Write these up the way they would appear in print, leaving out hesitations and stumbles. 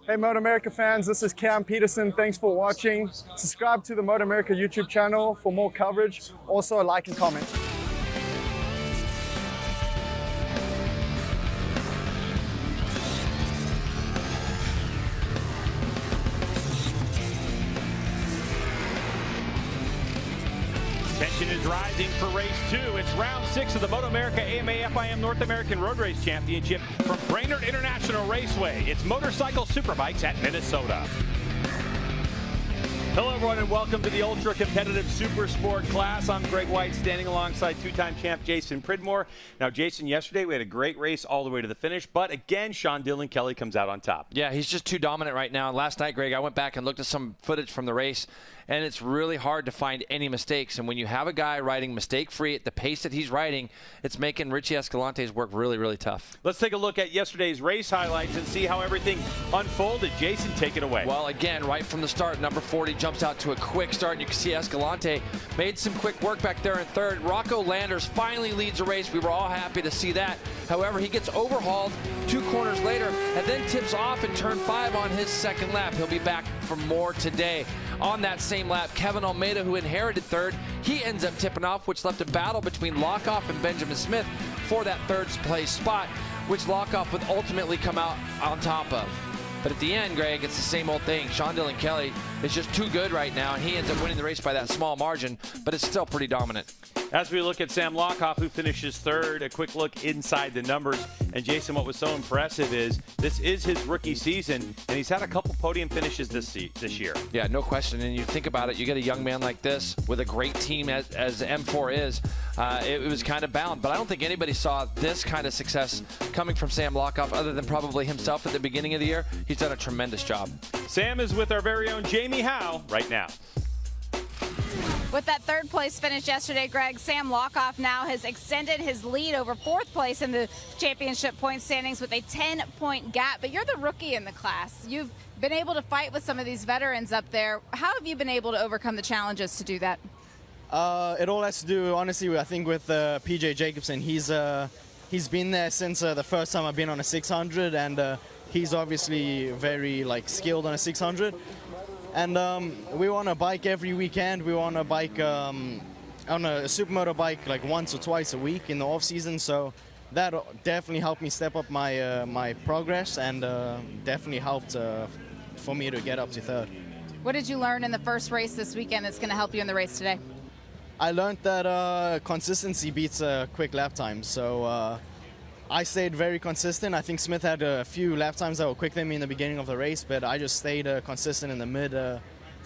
Hey MotoAmerica fans, this is Cam Peterson. Thanks for watching. Subscribe to the MotoAmerica YouTube channel for more coverage. Also like and comment. Tension is rising for race 2. It's round 6 of the MotoAmerica AMA FIM North American Road Race Championship from Brainerd International Raceway. It's motorcycle superbikes at Minnesota. Hello everyone and welcome to the ultra competitive Supersport class. I'm Greg White, standing alongside two-time champ Jason Pridmore. Now Jason, yesterday we had a great race all the way to the finish, but again Sean Dillon Kelly comes out on top. Yeah, he's just too dominant right now. Last night, Greg, I went back and looked at some footage from the race, and it's really hard to find any mistakes. And when you have a guy riding mistake-free at the pace that he's riding, it's making Richie Escalante's work really, really tough. Let's take a look at yesterday's race highlights and see how everything unfolded. Jason, take it away. Well, again, right from the start, number 40 jumps out to a quick start, and you can see Escalante made some quick work back there in third. Rocco Landers finally leads the race. We were all happy to see that. However, he gets overhauled 2 corners later and then tips off in turn 5 on his second lap. He'll be back for more today. On that same lap, Kevin Almeida, who inherited third, he ends up tipping off, which left a battle between Lockoff and Benjamin Smith for that third place spot, which Lockoff would ultimately come out on top of. But at the end, Greg, it's the same old thing. Sean Dillon Kelly is just too good right now, and he ends up winning the race by that small margin, but it's still pretty dominant. As we look at Sam Lockoff, who finishes third, a quick look inside the numbers. And Jason, what was so impressive is this is his rookie season, and he's had a couple podium finishes this year. Yeah, no question. And you think about it, you get a young man like this with a great team as M4 is, it was kind of bound. But I don't think anybody saw this kind of success coming from Sam Lockoff other than probably himself at the beginning of the year. He's done a tremendous job. Sam is with our very own Jamie Howe right now. With that third place finish yesterday, Greg, Sam Lockoff now has extended his lead over fourth place in the championship point standings with a 10-point gap. But you're the rookie in the class. You've been able to fight with some of these veterans up there. How have you been able to overcome the challenges to do that? It all has to do, honestly, I think with PJ Jacobson. He's been there since the first time I've been on a 600, and he's obviously very skilled on a 600. And we want to bike every weekend. We want to bike on a supermoto bike once or twice a week in the off season. So that definitely helped me step up my my progress, and definitely helped for me to get up to third. What did you learn in the first race this weekend that's going to help you in the race today? I learned that consistency beats quick lap times. So I stayed very consistent. I think Smith had a few lap times that were quicker than me in the beginning of the race, but I just stayed consistent in the mid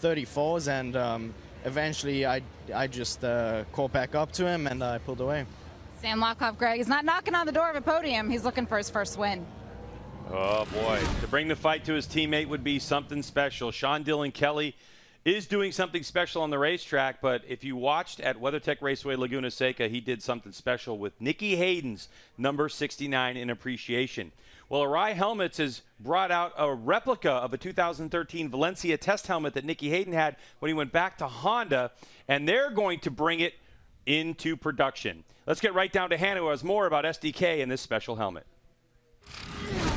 34s, and eventually I just caught back up to him and I pulled away. Sam Lockoff, Greg, is not knocking on the door of a podium. He's looking for his first win. Oh boy, to bring the fight to his teammate would be something special. Sean Dillon Kelly is doing something special on the racetrack, but if you watched at WeatherTech Raceway Laguna Seca, he did something special with Nicky Hayden's number 69 in appreciation. Well, Arai Helmets has brought out a replica of a 2013 Valencia test helmet that Nicky Hayden had when he went back to Honda, and they're going to bring it into production. Let's get right down to Hannah, who has more about SDK and this special helmet.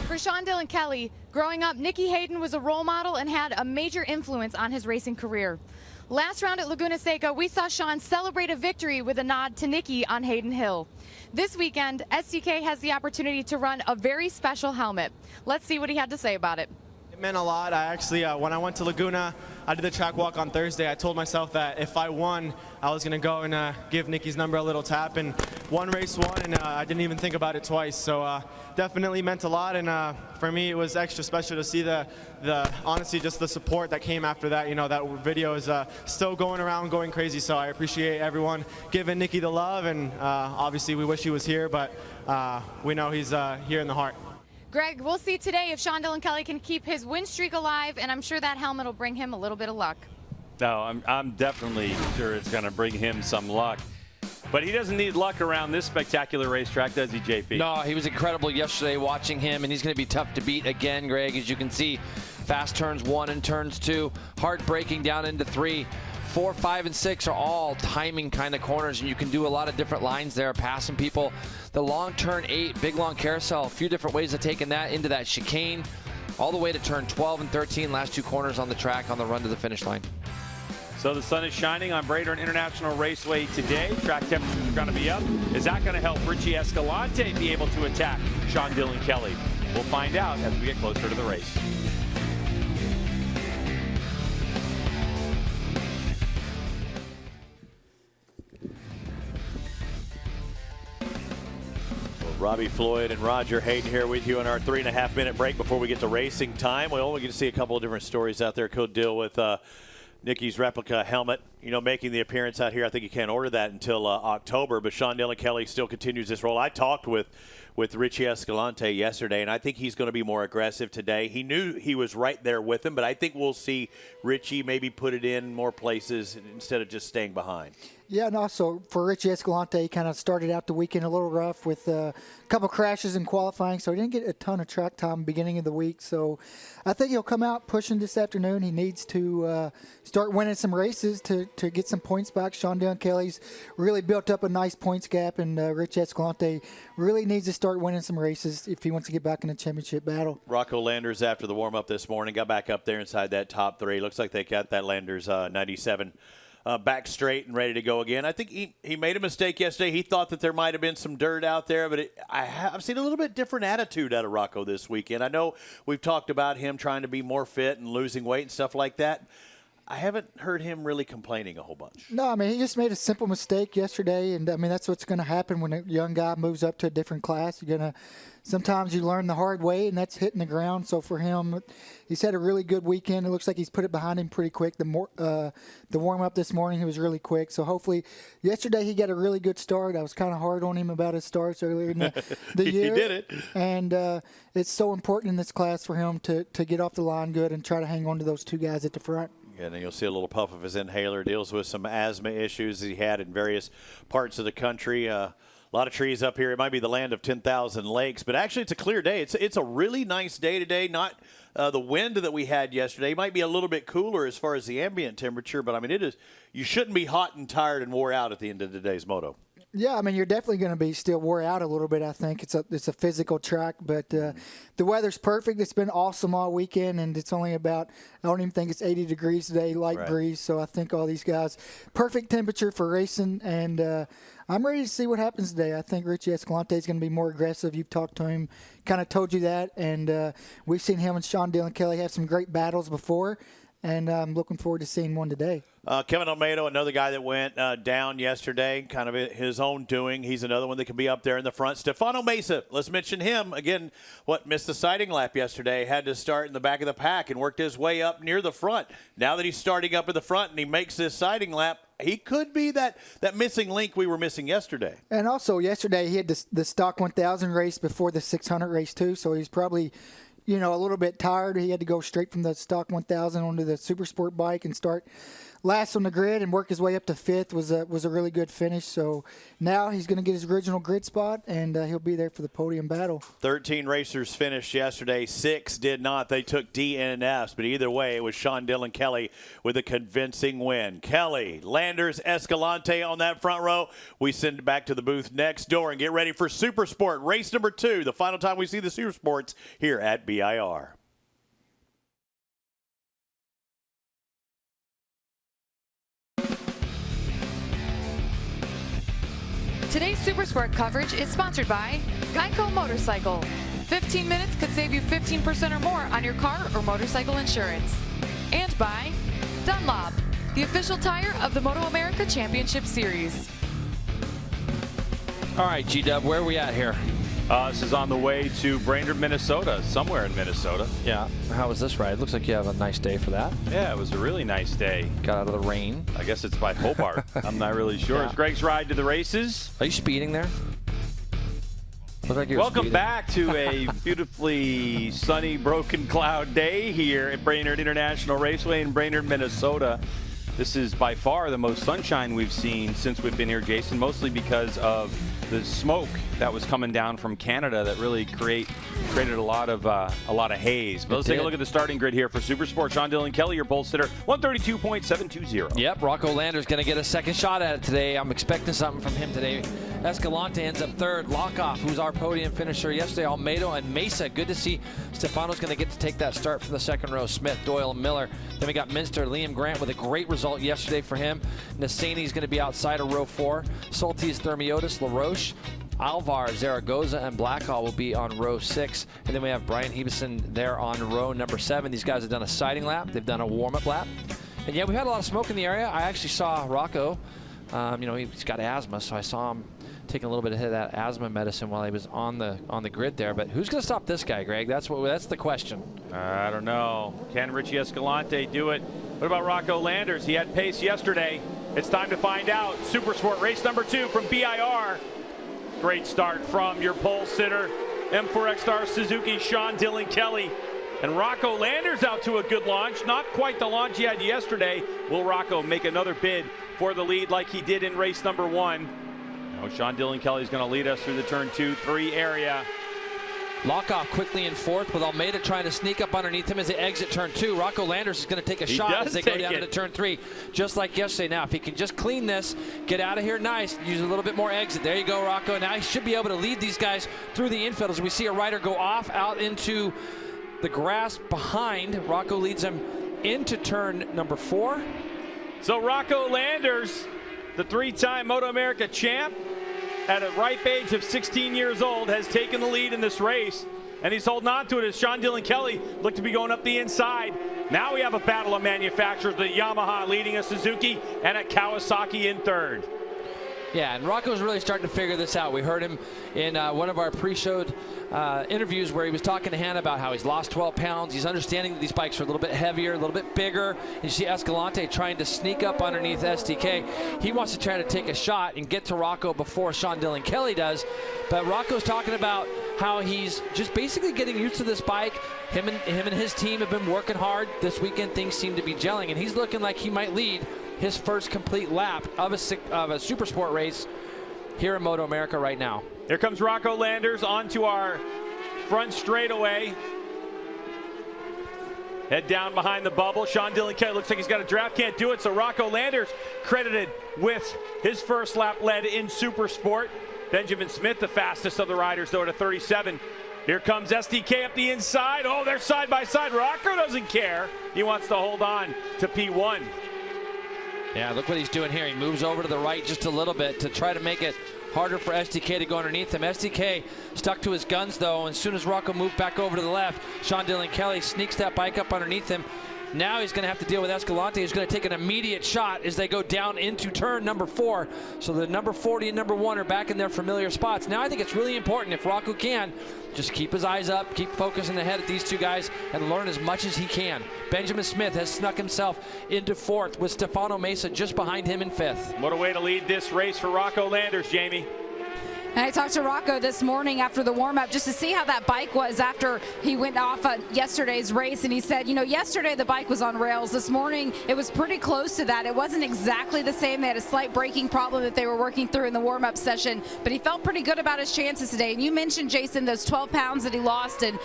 For Sean Dillon Kelly, growing up, Nicky Hayden was a role model and had a major influence on his racing career. Last round at Laguna Seca, we saw Sean celebrate a victory with a nod to Nicky on Hayden Hill. This weekend, SDK has the opportunity to run a very special helmet. Let's see what he had to say about it. It meant a lot. I actually, when I went to Laguna, I did the track walk on Thursday. I told myself that if I won, I was going to go and give Nicky's number a little tap. And one race won, and I didn't even think about it twice. So definitely meant a lot. And for me, it was extra special to see the honestly, just the support that came after that. You know, that video is still going around, going crazy. So I appreciate everyone giving Nicky the love. And obviously, we wish he was here, but we know he's here in the heart. Greg, we'll see today if Sean Dillon Kelly can keep his win streak alive, and I'm sure that helmet will bring him a little bit of luck. No, I'm definitely sure it's going to bring him some luck. But he doesn't need luck around this spectacular racetrack, does he, JP? No, he was incredible yesterday watching him, and he's going to be tough to beat again, Greg. As you can see, fast turns 1 and turns 2, hard braking down into 3. 4, 5, and 6 are all timing kind of corners, and you can do a lot of different lines there, passing people. The long turn 8, big long carousel, a few different ways of taking that into that chicane. all the way to turn 12 and 13, last 2 corners on the track on the run to the finish line. So the sun is shining on Brainerd International Raceway today. Track temperatures are going to be up. Is that going to help Richie Escalante be able to attack Sean Dillon Kelly? We'll find out as we get closer to the race. Robbie Floyd and Roger Hayden here with you in our 3.5-minute break before we get to racing time. We only get to see a couple of different stories out there. Could deal with Nicky's replica helmet, making the appearance out here. I think you can't order that until October, but Sean Dillon Kelly still continues this role. I talked with Richie Escalante yesterday, and I think he's going to be more aggressive today. He knew he was right there with him, but I think we'll see Richie maybe put it in more places instead of just staying behind. Yeah, and also for Richie Escalante, he kind of started out the weekend a little rough with a couple crashes in qualifying, so he didn't get a ton of track time beginning of the week. So I think he'll come out pushing this afternoon. He needs to start winning some races to get some points back. Sean Dillon Kelly's really built up a nice points gap, and Richie Escalante really needs to start winning some races if he wants to get back in the championship battle. Rocco Landers, after the warm-up this morning, got back up there inside that top 3. Looks like they got that Landers 97 back straight and ready to go again. I think he made a mistake yesterday. He thought that there might have been some dirt out there, but I've seen a little bit different attitude out of Rocco this weekend. I know we've talked about him trying to be more fit and losing weight and stuff like that. I haven't heard him really complaining a whole bunch. No, I mean, he just made a simple mistake yesterday, and I mean, that's what's going to happen when a young guy moves up to a different class. Sometimes you learn the hard way, and that's hitting the ground. So for him, he's had a really good weekend. It looks like he's put it behind him pretty quick. The warm-up this morning, he was really quick. So hopefully, yesterday he got a really good start. I was kind of hard on him about his starts earlier in the year. He did it. And it's so important in this class for him to get off the line good and try to hang on to those 2 guys at the front. And you'll see a little puff of his inhaler. Deals with some asthma issues he had in various parts of the country. A lot of trees up here. It might be the land of 10,000 lakes, but actually it's a clear day. It's a really nice day today. Not the wind that we had yesterday. It might be a little bit cooler as far as the ambient temperature, but I mean, it is. You shouldn't be hot and tired and wore out at the end of today's moto. Yeah, I mean, you're definitely going to be still wore out a little bit, I think. It's a physical track, but the weather's perfect. It's been awesome all weekend, and it's only about, I don't even think it's 80 degrees today, light breeze. So I think all these guys, perfect temperature for racing, and I'm ready to see what happens today. I think Richie Escalante is going to be more aggressive. You've talked to him, kind of told you that, and we've seen him and Sean Dillon Kelly have some great battles before, and I'm looking forward to seeing one today. Kevin Almeida, another guy that went down yesterday, kind of his own doing. He's another one that can be up there in the front. Stefano Mesa, let's mention him. Again, missed the sighting lap yesterday. Had to start in the back of the pack and worked his way up near the front. Now that he's starting up at the front and he makes this sighting lap, he could be that missing link we were missing yesterday. And also yesterday he had the Stock 1000 race before the 600 race too, so he's probably a little bit tired. He had to go straight from the Stock 1000 onto the Supersport bike and start last on the grid and work his way up to 5th. Was a really good finish. So now he's going to get his original grid spot, and he'll be there for the podium battle. 13 racers finished yesterday. 6 did not. They took DNFs. But either way, it was Sean Dillon Kelly with a convincing win. Kelly, Landers, Escalante on that front row. We send it back to the booth next door and get ready for Supersport, race number 2, the final time we see the Supersports here at BIR. Today's Supersport coverage is sponsored by Geico Motorcycle. 15 minutes could save you 15% or more on your car or motorcycle insurance. And by Dunlop, the official tire of the MotoAmerica Championship Series. All right, G-Dub, where are we at here? This is on the way to Brainerd, Minnesota, somewhere in Minnesota. Yeah. How was this ride? Looks like you have a nice day for that. Yeah, it was a really nice day. Got out of the rain. I guess it's by Hobart. I'm not really sure. Yeah. It's Greg's ride to the races. Are you speeding there? Look like you're Welcome speeding. back to a beautifully sunny, broken cloud day here at Brainerd International Raceway in Brainerd, Minnesota. This is by far the most sunshine we've seen since we've been here, Jason, mostly because of the smoke that was coming down from Canada that really created a lot of haze. But let's take a look at the starting grid here for Supersport. Sean Dillon Kelly, your pole sitter, 132.720. Yep, Rocco Landers going to get a second shot at it today. I'm expecting something from him today. Escalante ends up third. Lockoff, who's our podium finisher yesterday, Almeida and Mesa. Good to see Stefano's going to get to take that start from the second row. Smith, Doyle, and Miller. Then we got Minster, Liam Grant with a great result yesterday for him. Nassani's going to be outside of row 4. Soltis, Thermiotis, LaRoche, Alvar, Zaragoza, and Blackhall will be on row 6. And then we have Brian Hebeson there on row number 7. These guys have done a sighting lap. They've done a warm-up lap. And yeah, we had a lot of smoke in the area. I actually saw Rocco. You know, he's got asthma, so I saw him taking a little bit of that asthma medicine while he was on the grid there. But who's going to stop this guy, Greg? That's the question. I don't know. Can Richie Escalante do it? What about Rocco Landers? He had pace yesterday. It's time to find out. Supersport race number 2 from BIR. Great start from your pole sitter, M4 ECSTAR Suzuki, Sean Dillon Kelly. And Rocco Landers out to a good launch. Not quite the launch he had yesterday. Will Rocco make another bid for the lead like he did in race number 1? Now Sean Dillon Kelly is going to lead us through the turn 2-3 area. Lockoff quickly in 4th with Almeida trying to sneak up underneath him as they exit turn 2. Rocco Landers is going to take a shot as they go down into turn 3, just like yesterday. Now, if he can just clean this, get out of here nice, use a little bit more exit. There you go, Rocco. Now he should be able to lead these guys through the infield as we see a rider go off out into the grass behind. Rocco leads them into turn number 4. So Rocco Landers, the 3-time MotoAmerica champ, at a ripe age of 16 years old, has taken the lead in this race, and he's holding on to it as Sean Dillon Kelly looked to be going up the inside. Now we have a battle of manufacturers, the Yamaha leading a Suzuki and a Kawasaki in 3rd. Yeah, and Rocco's really starting to figure this out. We heard him in one of our pre-showed interviews where he was talking to Hannah about how he's lost 12 pounds. He's understanding that these bikes are a little bit heavier, a little bit bigger. You see Escalante trying to sneak up underneath SDK. He wants to try to take a shot and get to Rocco before Sean Dillon Kelly does. But Rocco's talking about how he's just basically getting used to this bike. Him and his team have been working hard. This weekend things seem to be gelling, and he's looking like he might lead his first complete lap of a Supersport race here in MotoAmerica right now. Here comes Rocco Landers onto our front straightaway. Head down behind the bubble. Sean Dillon Kelly looks like he's got a draft, can't do it. So Rocco Landers credited with his first lap led in Supersport. Benjamin Smith, the fastest of the riders, though, at a 37. Here comes SDK up the inside. Oh, they're side by side. Rocco doesn't care. He wants to hold on to P1. Yeah, look what he's doing here. He moves over to the right just a little bit to try to make it harder for SDK to go underneath him. SDK stuck to his guns, though, and as soon as Rocco moved back over to the left, Sean Dillon Kelly sneaks that bike up underneath him. Now he's going to have to deal with Escalante, who's going to take an immediate shot as they go down into turn number 4. So the number 40 and number 1 are back in their familiar spots. Now I think it's really important, if Rocco can, just keep his eyes up, keep focusing ahead at these two guys, and learn as much as he can. Benjamin Smith has snuck himself into 4th with Stefano Mesa just behind him in 5th. What a way to lead this race for Rocco Landers, Jamie. And I talked to Rocco this morning after the warm-up just to see how that bike was after he went off at yesterday's race. And he said, you know, yesterday the bike was on rails. This morning it was pretty close to that. It wasn't exactly the same. They had a slight braking problem that they were working through in the warm-up session. But he felt pretty good about his chances today. And you mentioned, Jason, those 12 pounds that he lost and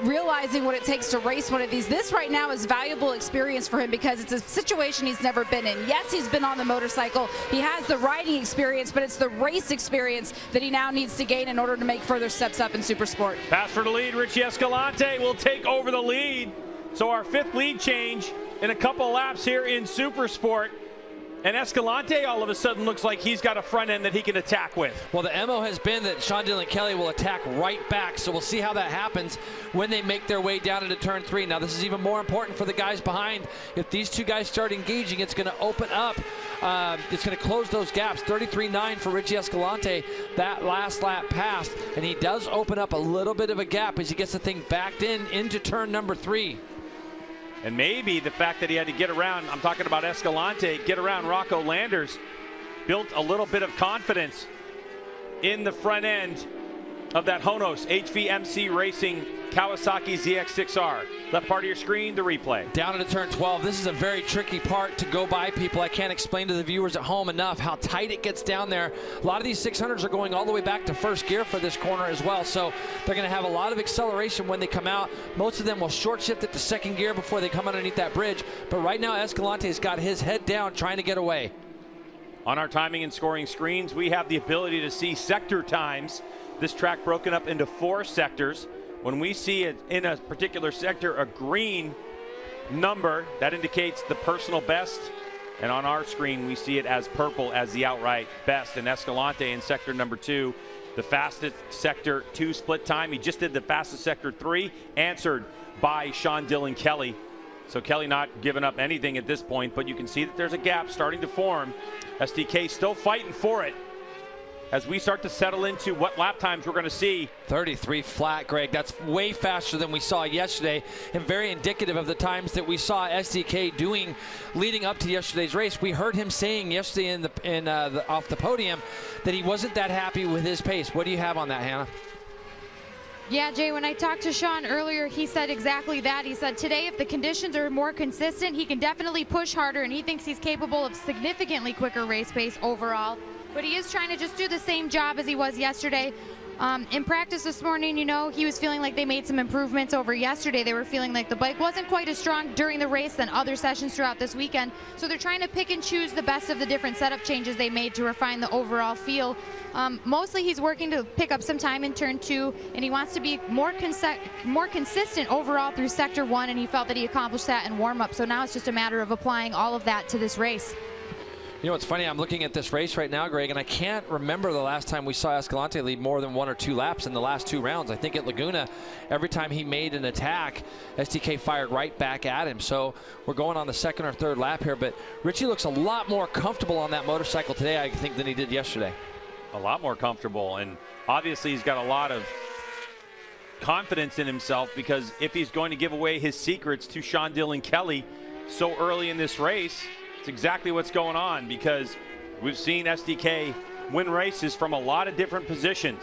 realizing what it takes to race one of these. This right now is valuable experience for him because it's a situation he's never been in. Yes, he's been on the motorcycle. He has the riding experience, but it's the race experience that he now needs to gain in order to make further steps up in Supersport. Pass for the lead. Richie Escalante will take over the lead. So our 5th lead change in a couple laps here in Supersport. And Escalante all of a sudden looks like he's got a front end that he can attack with. Well, the MO has been that Sean Dillon Kelly will attack right back, so we'll see how that happens when they make their way down into turn 3. Now, this is even more important for the guys behind. If these two guys start engaging, it's going to open up. It's going to close those gaps. 33.9 for Richie Escalante. That last lap passed, and he does open up a little bit of a gap as he gets the thing backed into turn number 3. And maybe the fact that he had to get around, I'm talking about Escalante, get around Rocco Landers, built a little bit of confidence in the front end of that Honos HVMC Racing Kawasaki ZX6R. Left part of your screen, the replay. Down into turn 12. This is a very tricky part to go by, people. I can't explain to the viewers at home enough how tight it gets down there. A lot of these 600s are going all the way back to first gear for this corner as well, so they're going to have a lot of acceleration when they come out. Most of them will short shift it to second gear before they come underneath that bridge, but right now Escalante's got his head down trying to get away. On our timing and scoring screens, we have the ability to see sector times. This track broken up into 4 sectors. When we see it in a particular sector, a green number, that indicates the personal best. And on our screen, we see it as purple as the outright best. And Escalante in sector number 2, the fastest sector 2 split time. He just did the fastest sector 3, answered by Sean Dillon Kelly. So Kelly not giving up anything at this point, but you can see that there's a gap starting to form. SDK still fighting for it as we start to settle into what lap times we're going to see. 33 flat, Greg. That's way faster than we saw yesterday, and very indicative of the times that we saw SDK doing leading up to yesterday's race. We heard him saying yesterday off the podium that he wasn't that happy with his pace. What do you have on that, Hannah? Yeah, Jay, when I talked to Sean earlier, he said exactly that. He said today, if the conditions are more consistent, he can definitely push harder, and he thinks he's capable of significantly quicker race pace overall. But he is trying to just do the same job as he was yesterday. In practice this morning, you know, he was feeling like they made some improvements over yesterday. They were feeling like the bike wasn't quite as strong during the race than other sessions throughout this weekend. So they're trying to pick and choose the best of the different setup changes they made to refine the overall feel. Mostly he's working to pick up some time in turn 2, and he wants to be more consistent overall through sector 1, and he felt that he accomplished that in warm-up. So now it's just a matter of applying all of that to this race. You know, it's funny, I'm looking at this race right now, Greg, and I can't remember the last time we saw Escalante lead more than 1 or 2 laps in the last 2 rounds. I think at Laguna, every time he made an attack, SDK fired right back at him. So we're going on the 2nd or 3rd lap here, but Richie looks a lot more comfortable on that motorcycle today, I think, than he did yesterday. A lot more comfortable, and obviously he's got a lot of confidence in himself, because if he's going to give away his secrets to Sean Dillon Kelly so early in this race, it's exactly what's going on, because we've seen SDK win races from a lot of different positions.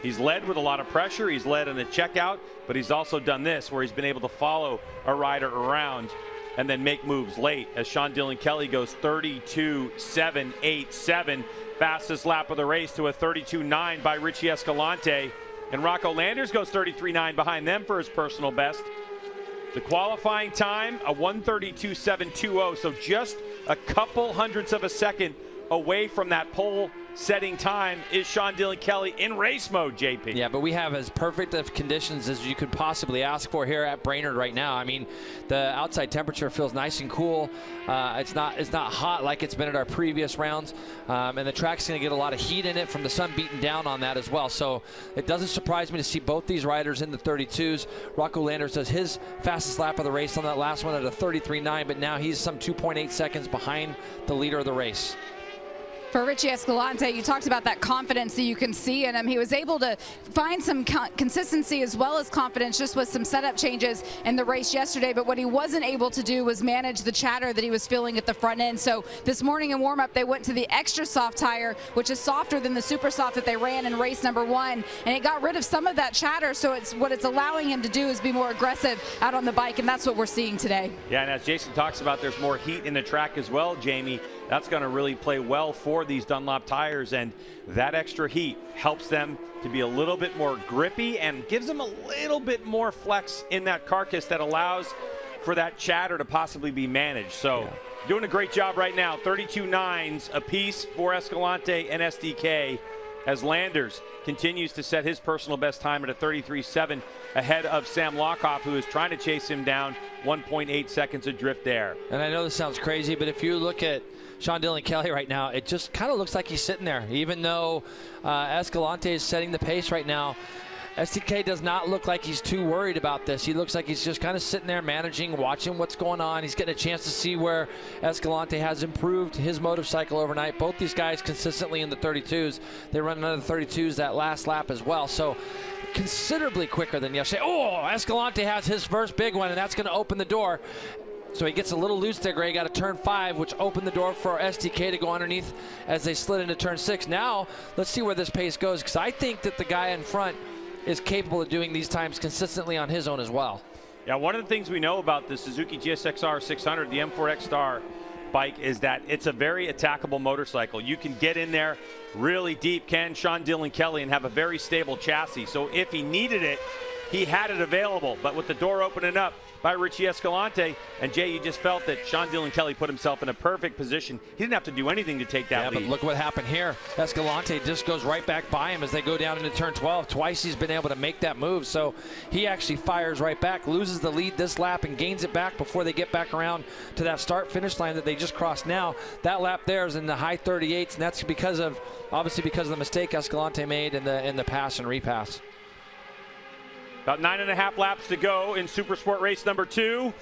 He's led with a lot of pressure. He's led in a checkout, but he's also done this where he's been able to follow a rider around and then make moves late, as Sean Dillon Kelly goes 32.787, fastest lap of the race to a 32.9 by Richie Escalante. And Rocco Landers goes 33.9 behind them for his personal best. The qualifying time, a 1:32.720, so just a couple hundredths of a second away from that pole setting time is Sean Dillon Kelly in race mode, JP. Yeah, but we have as perfect of conditions as you could possibly ask for here at Brainerd right now. I mean, the outside temperature feels nice and cool. It's not hot like it's been at our previous rounds, and the track's going to get a lot of heat in it from the sun beating down on that as well. So it doesn't surprise me to see both these riders in the 32s. Rocco Landers does his fastest lap of the race on that last one at a 33.9, but now he's some 2.8 seconds behind the leader of the race. For Richie Escalante, you talked about that confidence that you can see in him. He was able to find some consistency as well as confidence just with some setup changes in the race yesterday, but what he wasn't able to do was manage the chatter that he was feeling at the front end. So this morning in warm-up, they went to the extra soft tire, which is softer than the super soft that they ran in race number 1, and it got rid of some of that chatter, so what it's allowing him to do is be more aggressive out on the bike, and that's what we're seeing today. Yeah, and as Jason talks about, there's more heat in the track as well, Jamie. That's going to really play well for these Dunlop tires, and that extra heat helps them to be a little bit more grippy and gives them a little bit more flex in that carcass that allows for that chatter to possibly be managed. So doing a great job right now. 32.9s apiece for Escalante and SDK, as Landers continues to set his personal best time at a 33.7 ahead of Sam Lockoff, who is trying to chase him down. 1.8 seconds adrift there. And I know this sounds crazy, but if you look at Sean Dillon Kelly right now, it just kind of looks like he's sitting there. Even though Escalante is setting the pace right now, SDK does not look like he's too worried about this. He looks like he's just kind of sitting there managing, watching what's going on. He's getting a chance to see where Escalante has improved his motorcycle overnight. Both these guys consistently in the 32s. They run another 32s that last lap as well. So considerably quicker than yesterday. Oh, Escalante has his first big one, and that's going to open the door. So he gets a little loose there, Greg, out of turn 5, which opened the door for SDK to go underneath as they slid into turn 6. Now, let's see where this pace goes, because I think that the guy in front is capable of doing these times consistently on his own as well. Yeah, one of the things we know about the Suzuki GSXR 600, the M4 ECSTAR bike, is that it's a very attackable motorcycle. You can get in there really deep, can Sean Dillon Kelly, and have a very stable chassis. So if he needed it, he had it available. But with the door opening up, by Richie Escalante. And Jay, you just felt that Sean Dylan Kelly put himself in a perfect position. He didn't have to do anything to take that lead. But look what happened here. Escalante just goes right back by him as they go down into turn 12. Twice he's been able to make that move, so he actually fires right back, loses the lead this lap and gains it back before they get back around to that start-finish line that they just crossed now. That lap there is in the high 38s, and that's obviously because of the mistake Escalante made in the pass and repass. About 9.5 laps to go in Supersport race number 2.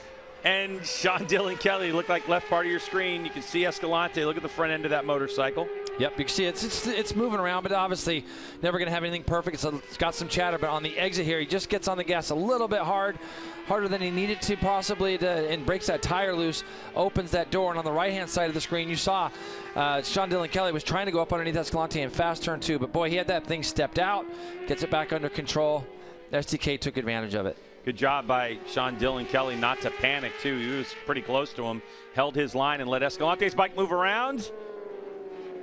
And Sean Dylan Kelly, look like left part of your screen. You can see Escalante. Look at the front end of that motorcycle. Yep, you can see it's moving around, but obviously never going to have anything perfect. It's got some chatter, but on the exit here, he just gets on the gas a little bit harder than he needed to possibly, and breaks that tire loose, opens that door, and on the right-hand side of the screen, you saw Sean Dylan Kelly was trying to go up underneath Escalante in fast turn 2, but boy, he had that thing stepped out, gets it back under control. STK took advantage of it. Good job by Sean Dylan Kelly not to panic, too. He was pretty close to him, held his line and let Escalante's bike move around.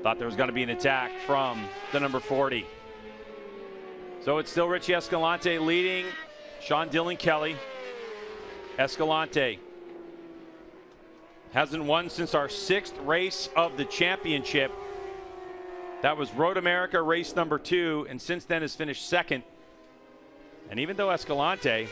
Thought there was going to be an attack from the number 40. So it's still Richie Escalante leading Sean Dylan Kelly. Escalante hasn't won since our 6th race of the championship. That was MotoAmerica race number 2, and since then has finished 2nd. And even though Escalante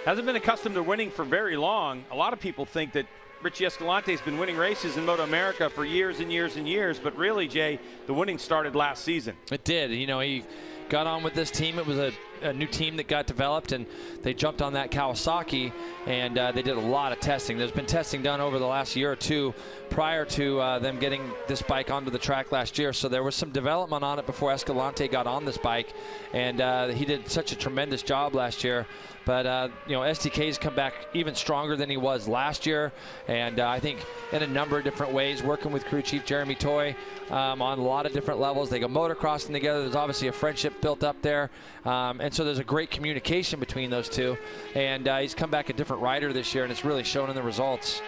hasn't been accustomed to winning for very long, a lot of people think that Richie Escalante has been winning races in MotoAmerica for years and years and years, but really, Jay, the winning started last season. It did. You know, he got on with this team. It was a new team that got developed, and they jumped on that Kawasaki, and they did a lot of testing. There's been testing done over the last year or two prior to them getting this bike onto the track last year, so there was some development on it before Escalante got on this bike, and he did such a tremendous job last year. But, you know, STK's come back even stronger than he was last year, and I think in a number of different ways, working with crew chief Jeremy Toy on a lot of different levels. They go motocrossing together. There's obviously a friendship built up there, and so there's a great communication between those two, and he's come back a different rider this year, and it's really shown in the results.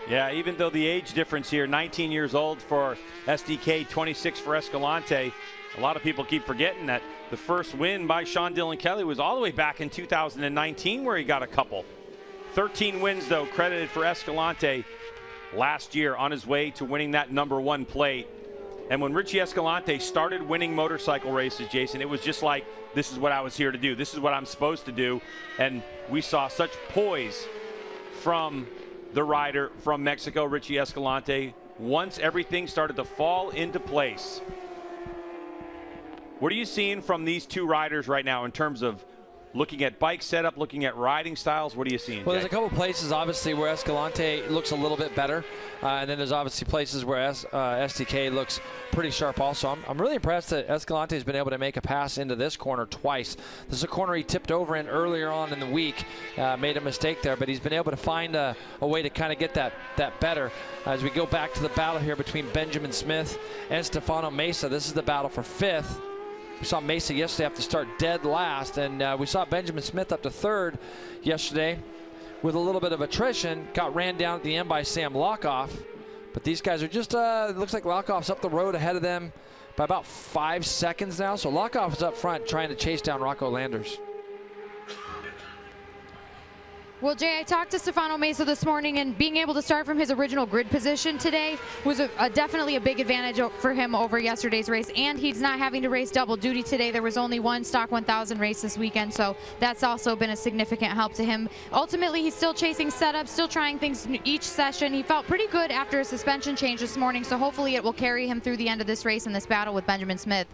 Yeah, even though the age difference here, 19 years old for SDK, 26 for Escalante, a lot of people keep forgetting that the first win by Sean Dylan Kelly was all the way back in 2019 where he got a couple. 13 wins, though, credited for Escalante last year on his way to winning that number 1 plate. And when Richie Escalante started winning motorcycle races, Jason, it was just like, this is what I was here to do. This is what I'm supposed to do. And we saw such poise from the rider from Mexico, Richie Escalante, once everything started to fall into place. What are you seeing from these two riders right now in terms of looking at bike setup, looking at riding styles? What are you seeing, Well, Jay? there's a couple places, obviously, where Escalante looks a little bit better. And then there's obviously places where STK looks pretty sharp also. I'm really impressed that Escalante has been able to make a pass into this corner twice. This is a corner he tipped over in earlier on in the week, made a mistake there, but he's been able to find a way to kind of get that better. As we go back to the battle here between Benjamin Smith and Stefano Mesa, this is the battle for 5th. We saw Mesa yesterday have to start dead last, and we saw Benjamin Smith up to 3rd yesterday with a little bit of attrition. Got ran down at the end by Sam Lockoff, but these guys are just, it looks like Lockoff's up the road ahead of them by about 5 seconds now. So Lockoff is up front trying to chase down Rocco Landers. Well, Jay, I talked to Stefano Mesa this morning, and being able to start from his original grid position today was definitely a big advantage for him over yesterday's race, and he's not having to race double duty today. There was only one Stock 1000 race this weekend, so that's also been a significant help to him. Ultimately, he's still chasing setups, still trying things each session. He felt pretty good after a suspension change this morning, so hopefully it will carry him through the end of this race in this battle with Benjamin Smith.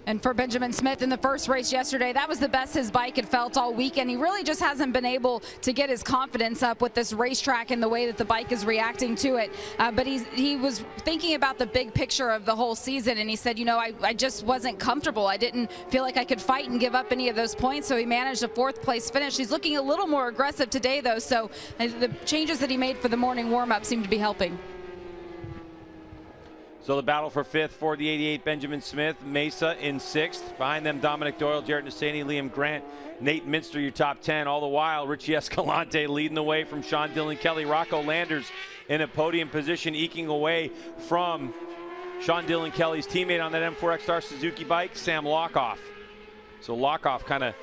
And for Benjamin Smith in the first race yesterday, that was the best his bike had felt all weekend. He really just hasn't been able to get his confidence up with this racetrack and the way that the bike is reacting to it. But he was thinking about the big picture of the whole season, and he said, you know, I just wasn't comfortable. I didn't feel like I could fight and give up any of those points, so he managed a 4th place finish. He's looking a little more aggressive today, though, so the changes that he made for the morning warm-up seem to be helping. So the battle for 5th for the 88, Benjamin Smith, Mesa in 6th. Behind them, Dominic Doyle, Jarrett Nassani, Liam Grant, Nate Minster, your top 10. All the while, Richie Escalante leading the way from Sean Dylan Kelly. Rocco Landers in a podium position, eking away from Sean Dylan Kelly's teammate on that M4 ECSTAR Suzuki bike, Sam Lockoff. So Lockoff kind of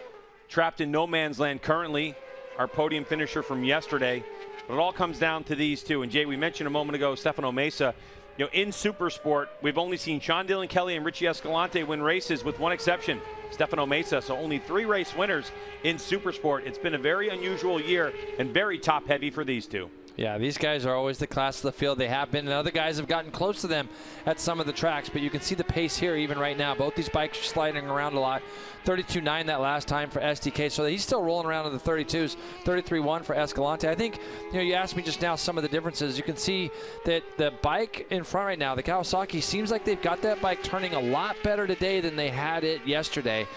trapped in no man's land currently, our podium finisher from yesterday. But it all comes down to these two. And Jay, we mentioned a moment ago, Stefano Mesa. You know, in Supersport, we've only seen Sean Dillon Kelly and Richie Escalante win races with one exception, Stefano Mesa. So only 3 race winners in Supersport. It's been a very unusual year and very top-heavy for these two. Yeah, these guys are always the class of the field. They have been, and other guys have gotten close to them at some of the tracks, but you can see the pace here even right now. Both these bikes are sliding around a lot. 32.9 that last time for SDK, so he's still rolling around in the 32s. 33.1 for Escalante. I think, you know, you asked me just now some of the differences. You can see that the bike in front right now, the Kawasaki, seems like they've got that bike turning a lot better today than they had it yesterday.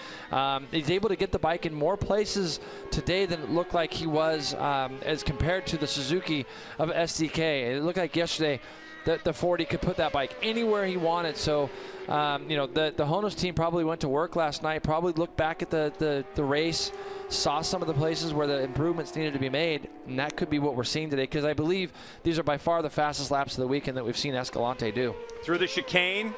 He's able to get the bike in more places today than it looked like he was as compared to the Suzuki of SDK. It looked like yesterday that the 40 could put that bike anywhere he wanted. So, you know, the Honos team probably went to work last night, probably looked back at the race, saw some of the places where the improvements needed to be made, and that could be what we're seeing today, because I believe these are by far the fastest laps of the weekend that we've seen Escalante do. Through the chicane.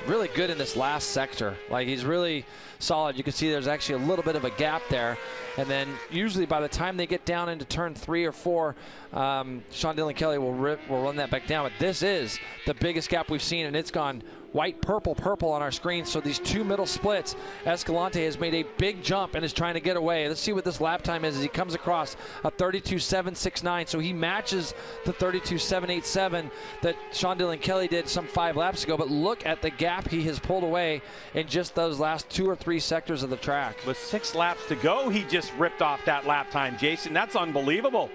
Really good in this last sector. Like, he's really solid. You can see there's actually a little bit of a gap there. And then usually by the time they get down into turn 3 or 4, Sean Dillon Kelly will run that back down. But this is the biggest gap we've seen, and it's gone white, purple, purple on our screen. So these 2 middle splits, Escalante has made a big jump and is trying to get away. Let's see what this lap time is as he comes across a 32.769. So he matches the 32.787 that Sean Dillon Kelly did some 5 laps ago. But look at the gap he has pulled away in just those last 2 or 3 sectors of the track. With 6 laps to go, he just ripped off that lap time, Jason. That's unbelievable.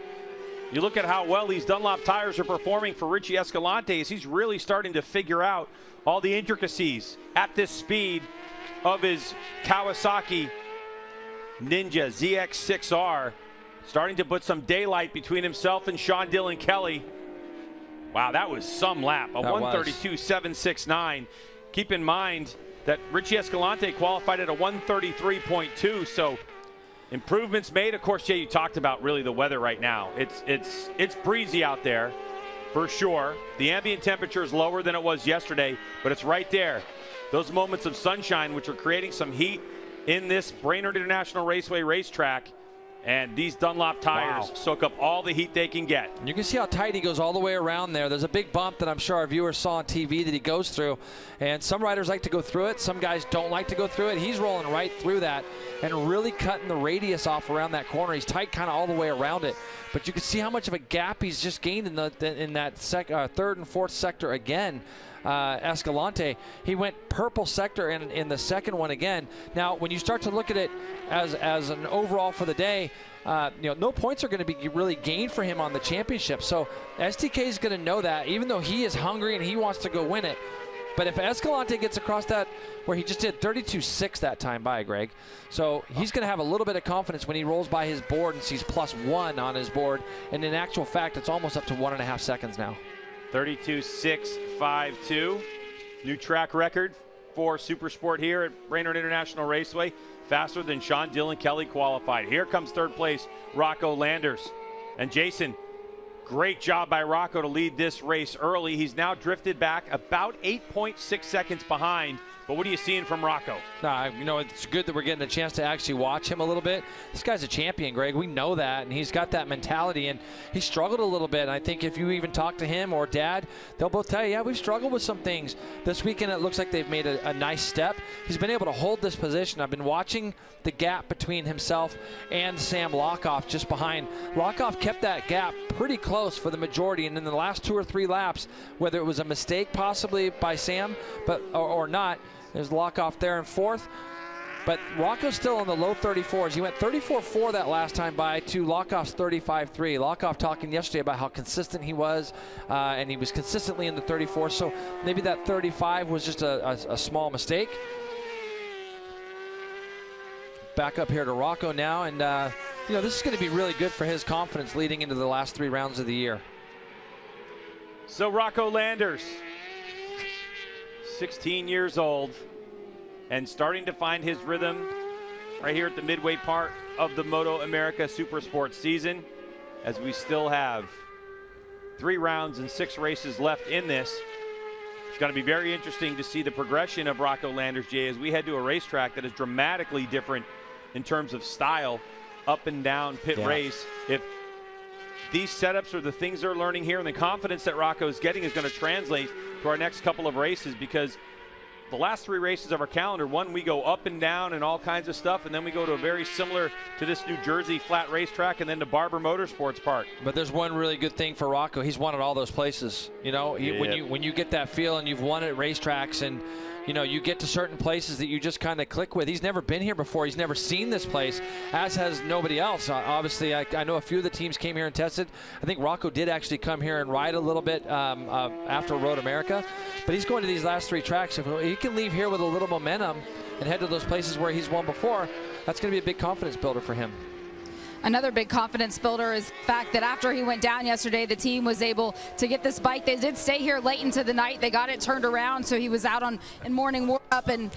You look at how well these Dunlop tires are performing for Richie Escalante as he's really starting to figure out all the intricacies at this speed of his Kawasaki Ninja ZX6R, starting to put some daylight between himself and Sean Dillon Kelly. Wow, that was some lap, a 132.769. Keep in mind that Richie Escalante qualified at a 133.2, so improvements made. Of course, Jay, you talked about really the weather right now. It's breezy out there for sure. The ambient temperature is lower than it was yesterday, but it's right there. Those moments of sunshine which are creating some heat in this Brainerd International Raceway racetrack. And these Dunlop tires soak up all the heat they can get. You can see how tight he goes all the way around there. There's a big bump that I'm sure our viewers saw on TV that he goes through. And some riders like to go through it. Some guys don't like to go through it. He's rolling right through that and really cutting the radius off around that corner. He's tight kind of all the way around it. But you can see how much of a gap he's just gained in that third and fourth sector again. Escalante, he went purple sector in the second one again. Now, when you start to look at it as an overall for the day, you know, no points are going to be really gained for him on the championship. So SDK is going to know that, even though he is hungry and he wants to go win it. But if Escalante gets across that, where he just did 32.6 that time by, Greg, so he's going to have a little bit of confidence when he rolls by his board and sees +1 on his board. And in actual fact, it's almost up to 1.5 seconds now. 32.652, new track record for Supersport here at Brainerd International Raceway. Faster than Sean Dillon Kelly qualified. Here comes third place, Rocco Landers. And Jason, great job by Rocco to lead this race early. He's now drifted back about 8.6 seconds behind. But what are you seeing from Rocco? You know, it's good that we're getting a chance to actually watch him a little bit. This guy's a champion, Greg. We know that, and he's got that mentality, and he struggled a little bit. I think if you even talk to him or Dad, they'll both tell you, yeah, we've struggled with some things. This weekend it looks like they've made a nice step. He's been able to hold this position. I've been watching the gap between himself and Sam Lockoff just behind. Lockoff kept that gap pretty close for the majority, and in the last 2 or 3 laps, whether it was a mistake possibly by Sam or not, there's Lockoff there in fourth. But Rocco's still in the low 34s. He went 34.4 that last time by to Lockoff's 35.3. Lockoff talking yesterday about how consistent he was, and he was consistently in the 34. So maybe that 35 was just a small mistake. Back up here to Rocco now, and you know, this is going to be really good for his confidence leading into the last 3 rounds of the year. So Rocco Landers, 16 years old, and starting to find his rhythm right here at the midway part of the MotoAmerica Supersport season, as we still have 3 rounds and 6 races left in this. It's going to be very interesting to see the progression of Rocco Landers, Jay, as we head to a racetrack that is dramatically different in terms of style, up and down pit race. If these setups are the things they're learning here, and the confidence that Rocco is getting is going to translate to our next couple of races, because the last 3 races of our calendar, one we go up and down and all kinds of stuff, and then we go to a very similar to this New Jersey flat racetrack, and then to Barber Motorsports Park. But there's one really good thing for Rocco. He's won at all those places. You know, when you get that feel and you've won at racetracks, and you know, you get to certain places that you just kind of click with. He's never been here before. He's never seen this place, as has nobody else. Obviously, I know a few of the teams came here and tested. I think Rocco did actually come here and ride a little bit after MotoAmerica. But he's going to these last 3 tracks. If he can leave here with a little momentum and head to those places where he's won before, that's going to be a big confidence builder for him. Another big confidence builder is the fact that after he went down yesterday, the team was able to get this bike. They did stay here late into the night. They got it turned around, so he was out in morning warm-up and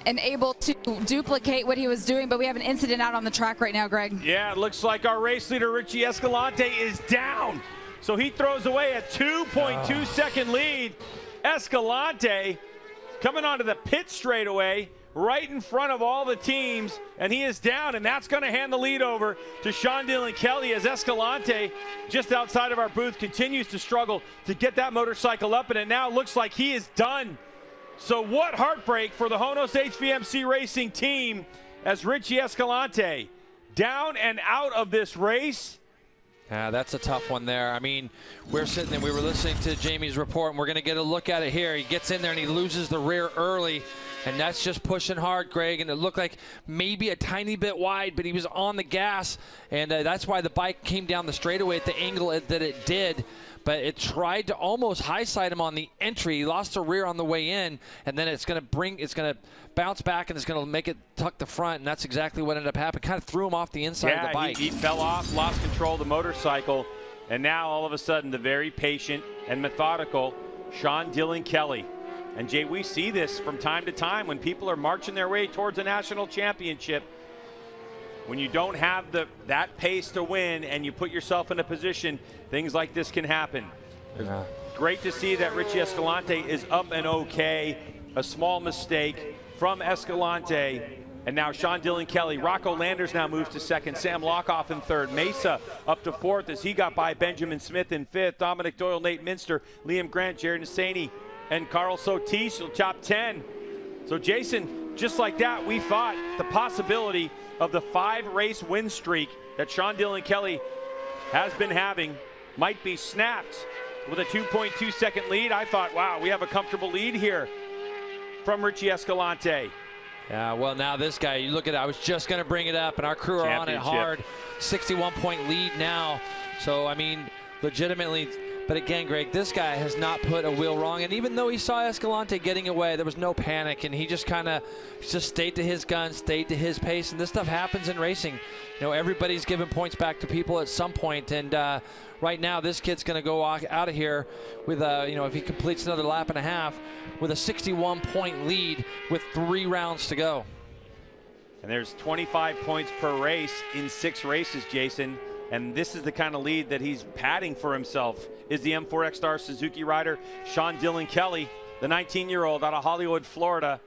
able to duplicate what he was doing. But we have an incident out on the track right now, Greg. Yeah, it looks like our race leader, Richie Escalante, is down. So he throws away a 2.2-second lead. Escalante coming onto the pit straightaway, right in front of all the teams, and he is down, and that's going to hand the lead over to Sean Dillon Kelly as Escalante, just outside of our booth, continues to struggle to get that motorcycle up, and it now looks like he is done. So what heartbreak for the Honos HVMC Racing team as Richie Escalante down and out of this race. Yeah, that's a tough one there. I mean, we're sitting there, we were listening to Jamie's report, and we're going to get a look at it here. He gets in there and he loses the rear early, and that's just pushing hard, Greg, and it looked like maybe a tiny bit wide, but he was on the gas, and that's why the bike came down the straightaway at the angle that it did. But it tried to almost high side him on the entry. He lost the rear on the way in, and then it's going to bounce back, and it's going to make it tuck the front, and that's exactly what ended up happening. Kind of threw him off the inside of the bike. He fell off, lost control of the motorcycle, and now all of a sudden the very patient and methodical Sean Dillon Kelly. And Jay, we see this from time to time when people are marching their way towards a national championship. When you don't have that pace to win and you put yourself in a position, things like this can happen. Yeah. Great to see that Richie Escalante is up and okay. A small mistake from Escalante. And now Sean Dillon Kelly. Rocco Landers now moves to second. Sam Lockoff in third. Mesa up to fourth as he got by Benjamin Smith in fifth. Dominic Doyle, Nate Minster, Liam Grant, Jared Nassani, and Carl Sotis will top 10. So Jason, just like that, we thought the possibility of the 5-race win streak that Sean Dillon Kelly has been having might be snapped with a 2.2-second lead. I thought, wow, we have a comfortable lead here from Richie Escalante. Yeah, well, now this guy, you look at it, I was just going to bring it up, and our crew are on it hard. 61-point lead now. So, I mean, legitimately. But again, Greg, this guy has not put a wheel wrong. And even though he saw Escalante getting away, there was no panic. And he just kind of stayed to his gun, stayed to his pace. And this stuff happens in racing. You know, everybody's giving points back to people at some point. And right now, this kid's going to go out of here with, if he completes another lap and a half, with a 61-point lead with 3 rounds to go. And there's 25 points per race in 6 races, Jason. And this is the kind of lead that he's padding for himself, is the M4 ECSTAR Suzuki rider, Sean Dillon Kelly, the 19-year-old out of Hollywood, Florida,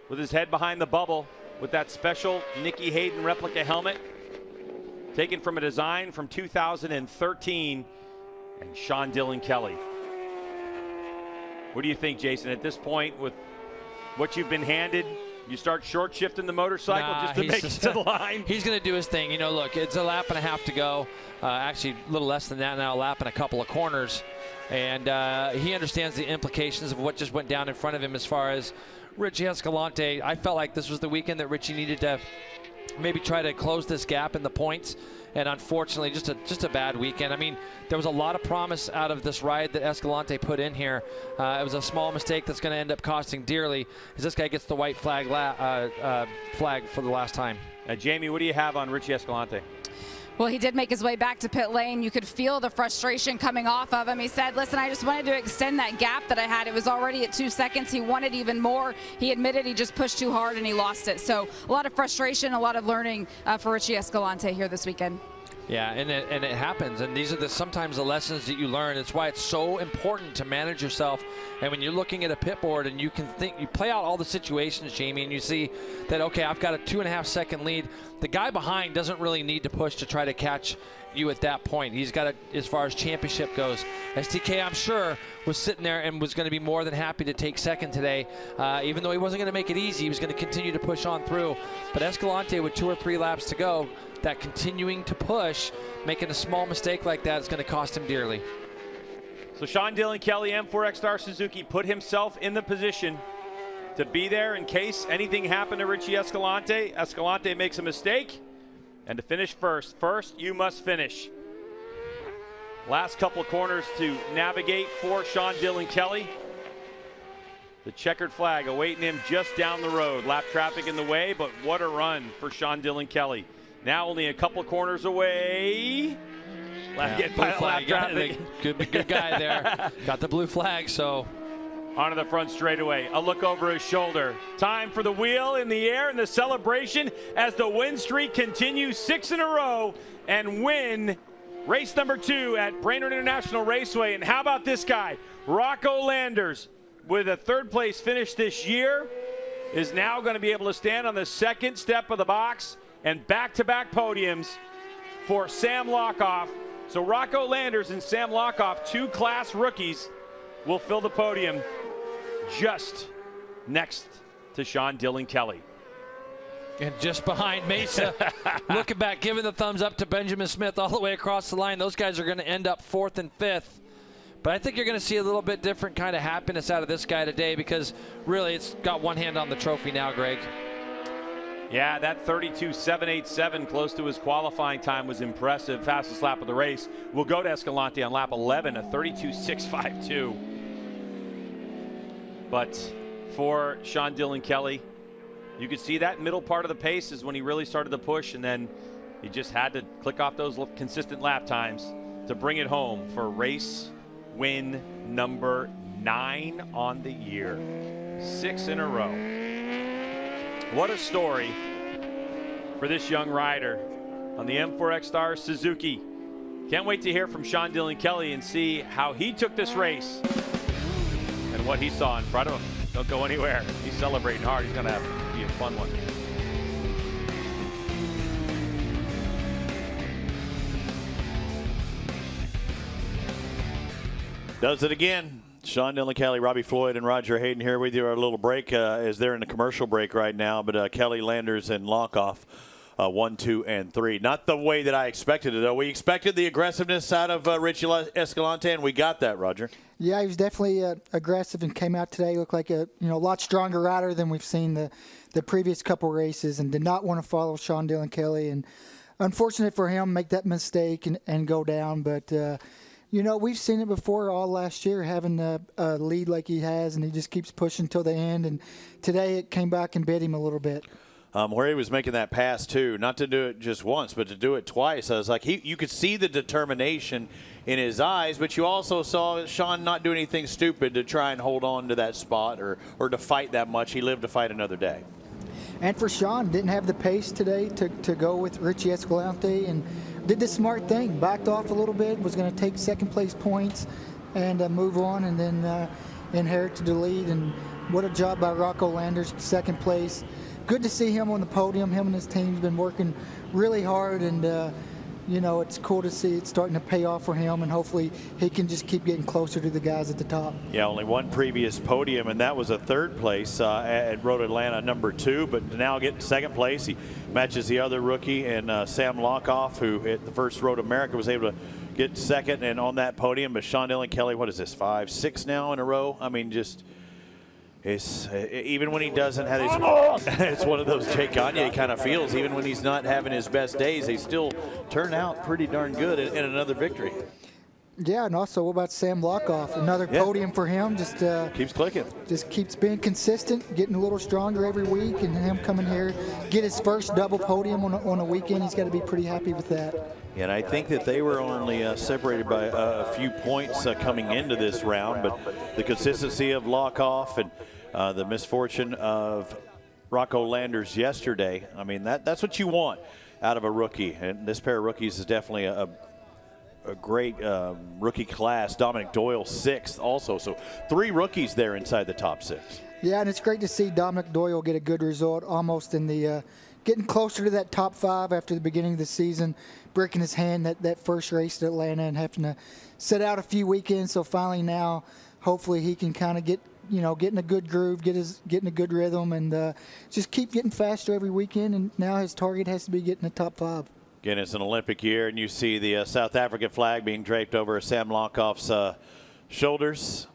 with his head behind the bubble, with that special Nicky Hayden replica helmet, taken from a design from 2013, and Sean Dillon Kelly. What do you think, Jason, at this point, with what you've been handed? You start short shifting the motorcycle just to make it to the line? He's going to do his thing. You know, look, it's a lap and a half to go. Actually, a little less than that now, a lap and a couple of corners. And he understands the implications of what just went down in front of him as far as Richie Escalante. I felt like this was the weekend that Richie needed to maybe try to close this gap in the points. And unfortunately, just a bad weekend. I mean, there was a lot of promise out of this ride that Escalante put in here. It was a small mistake that's going to end up costing dearly, as this guy gets the white flag flag for the last time. Jamie, what do you have on Richie Escalante? Well, he did make his way back to pit lane. You could feel the frustration coming off of him. He said, listen, I just wanted to extend that gap that I had. It was already at 2 seconds. He wanted even more. He admitted he just pushed too hard and he lost it. So a lot of frustration, a lot of learning for Richie Escalante here this weekend. Yeah, and it happens, and these are sometimes the lessons that you learn. It's why it's so important to manage yourself. And when you're looking at a pit board and you play out all the situations, Jamie, and you see that, okay, I've got a 2.5 second lead. The guy behind doesn't really need to push to try to catch you at that point. He's got as far as championship goes. STK, I'm sure, was sitting there and was going to be more than happy to take second today. Even though he wasn't going to make it easy, he was going to continue to push on through. But Escalante, with 2 or 3 laps to go, that continuing to push, making a small mistake like that is going to cost him dearly. So Sean Dillon Kelly, M4 ECSTAR Suzuki, put himself in the position to be there in case anything happened to Richie Escalante. Escalante makes a mistake, and to finish first. First, you must finish. Last couple of corners to navigate for Sean Dillon Kelly. The checkered flag awaiting him just down the road. Lap traffic in the way, but what a run for Sean Dillon Kelly. Now only a couple corners away. Get by the lap traffic. Good guy there. Got the blue flag, so. Onto the front straightaway. A look over his shoulder. Time for the wheel in the air and the celebration as the win streak continues 6 in a row and win race number 2 at Brainerd International Raceway. And how about this guy? Rocco Landers, with a 3rd place finish this year, is now going to be able to stand on the 2nd step of the box and back-to-back podiums for Sam Lockoff. So Rocco Landers and Sam Lockoff, 2 class rookies, will fill the podium just next to Sean Dillon Kelly. And just behind Mesa, looking back, giving the thumbs up to Benjamin Smith all the way across the line. Those guys are going to end up 4th and 5th. But I think you're going to see a little bit different kind of happiness out of this guy today, because really it's got one hand on the trophy now, Greg. Yeah, that 32.787, close to his qualifying time, was impressive. Fastest lap of the race will go to Escalante on lap 11, a 32.652. But for Sean Dillon Kelly, you could see that middle part of the pace is when he really started to push, and then he just had to click off those consistent lap times to bring it home for race win number 9 on the year. 6 in a row. What a story for this young rider on the M4 ECSTAR Suzuki. Can't wait to hear from Sean Dillon Kelly and see how he took this race and what he saw in front of him. Don't go anywhere. He's celebrating hard. He's going to be a fun one. Does it again. Sean Dillon Kelly, Robbie Floyd, and Roger Hayden here with you. Our little break as they're in a commercial break right now. But Kelly, Landers, and Lockoff, 1, 2, and 3. Not the way that I expected it, though. We expected the aggressiveness out of Richie Escalante, and we got that, Roger. Yeah, he was definitely aggressive and came out today. Looked like a lot stronger rider than we've seen the previous couple races, and did not want to follow Sean Dillon Kelly. And unfortunate for him, make that mistake and go down, but. We've seen it before all last year, having a lead like he has, and he just keeps pushing till the end. And today it came back and bit him a little bit. Where he was making that pass, too, not to do it just once, but to do it twice. I was like, you could see the determination in his eyes, but you also saw Sean not do anything stupid to try and hold on to that spot or to fight that much. He lived to fight another day. And for Sean, didn't have the pace today to go with Richie Escalante, and did the smart thing, backed off a little bit, was going to take 2nd place points and move on, and then inherited the lead. And what a job by Rocco Landers, 2nd place. Good to see him on the podium. Him and his team's been working really hard, and it's cool to see it starting to pay off for him, and hopefully he can just keep getting closer to the guys at the top. Yeah, only one previous podium, and that was a 3rd place at Road Atlanta, number 2, but now getting 2nd place. He matches the other rookie, and Sam Lockoff, who at the first Road America was able to get 2nd and on that podium. But Sean Dillon Kelly, what is this, 5, 6 now in a row? I mean, just it's even when he doesn't have his, it's one of those Jake Gagne kind of feels. Even when he's not having his best days, they still turn out pretty darn good in another victory. Yeah, and also, what about Sam Lockoff? Another podium for him. Just keeps clicking. Just keeps being consistent, getting a little stronger every week, and him coming here, get his first double podium on a weekend. He's got to be pretty happy with that. And I think that they were only separated by a few points coming into this round, but the consistency of Lockoff and the misfortune of Rocco Landers yesterday, I mean, that's what you want. out of a rookie. And this pair of rookies is definitely a great rookie class. Dominic Doyle, 6th also. So 3 rookies there inside the top 6. Yeah, and it's great to see Dominic Doyle get a good result, almost in the getting closer to that top 5 after the beginning of the season, breaking his hand that first race at Atlanta and having to sit out a few weekends. So finally now, hopefully he can kind of get in a good groove, get in a good rhythm, and just keep getting faster every weekend. And now his target has to be getting the top 5. Again, it's an Olympic year, and you see the South African flag being draped over Sam Lonkoff's shoulders.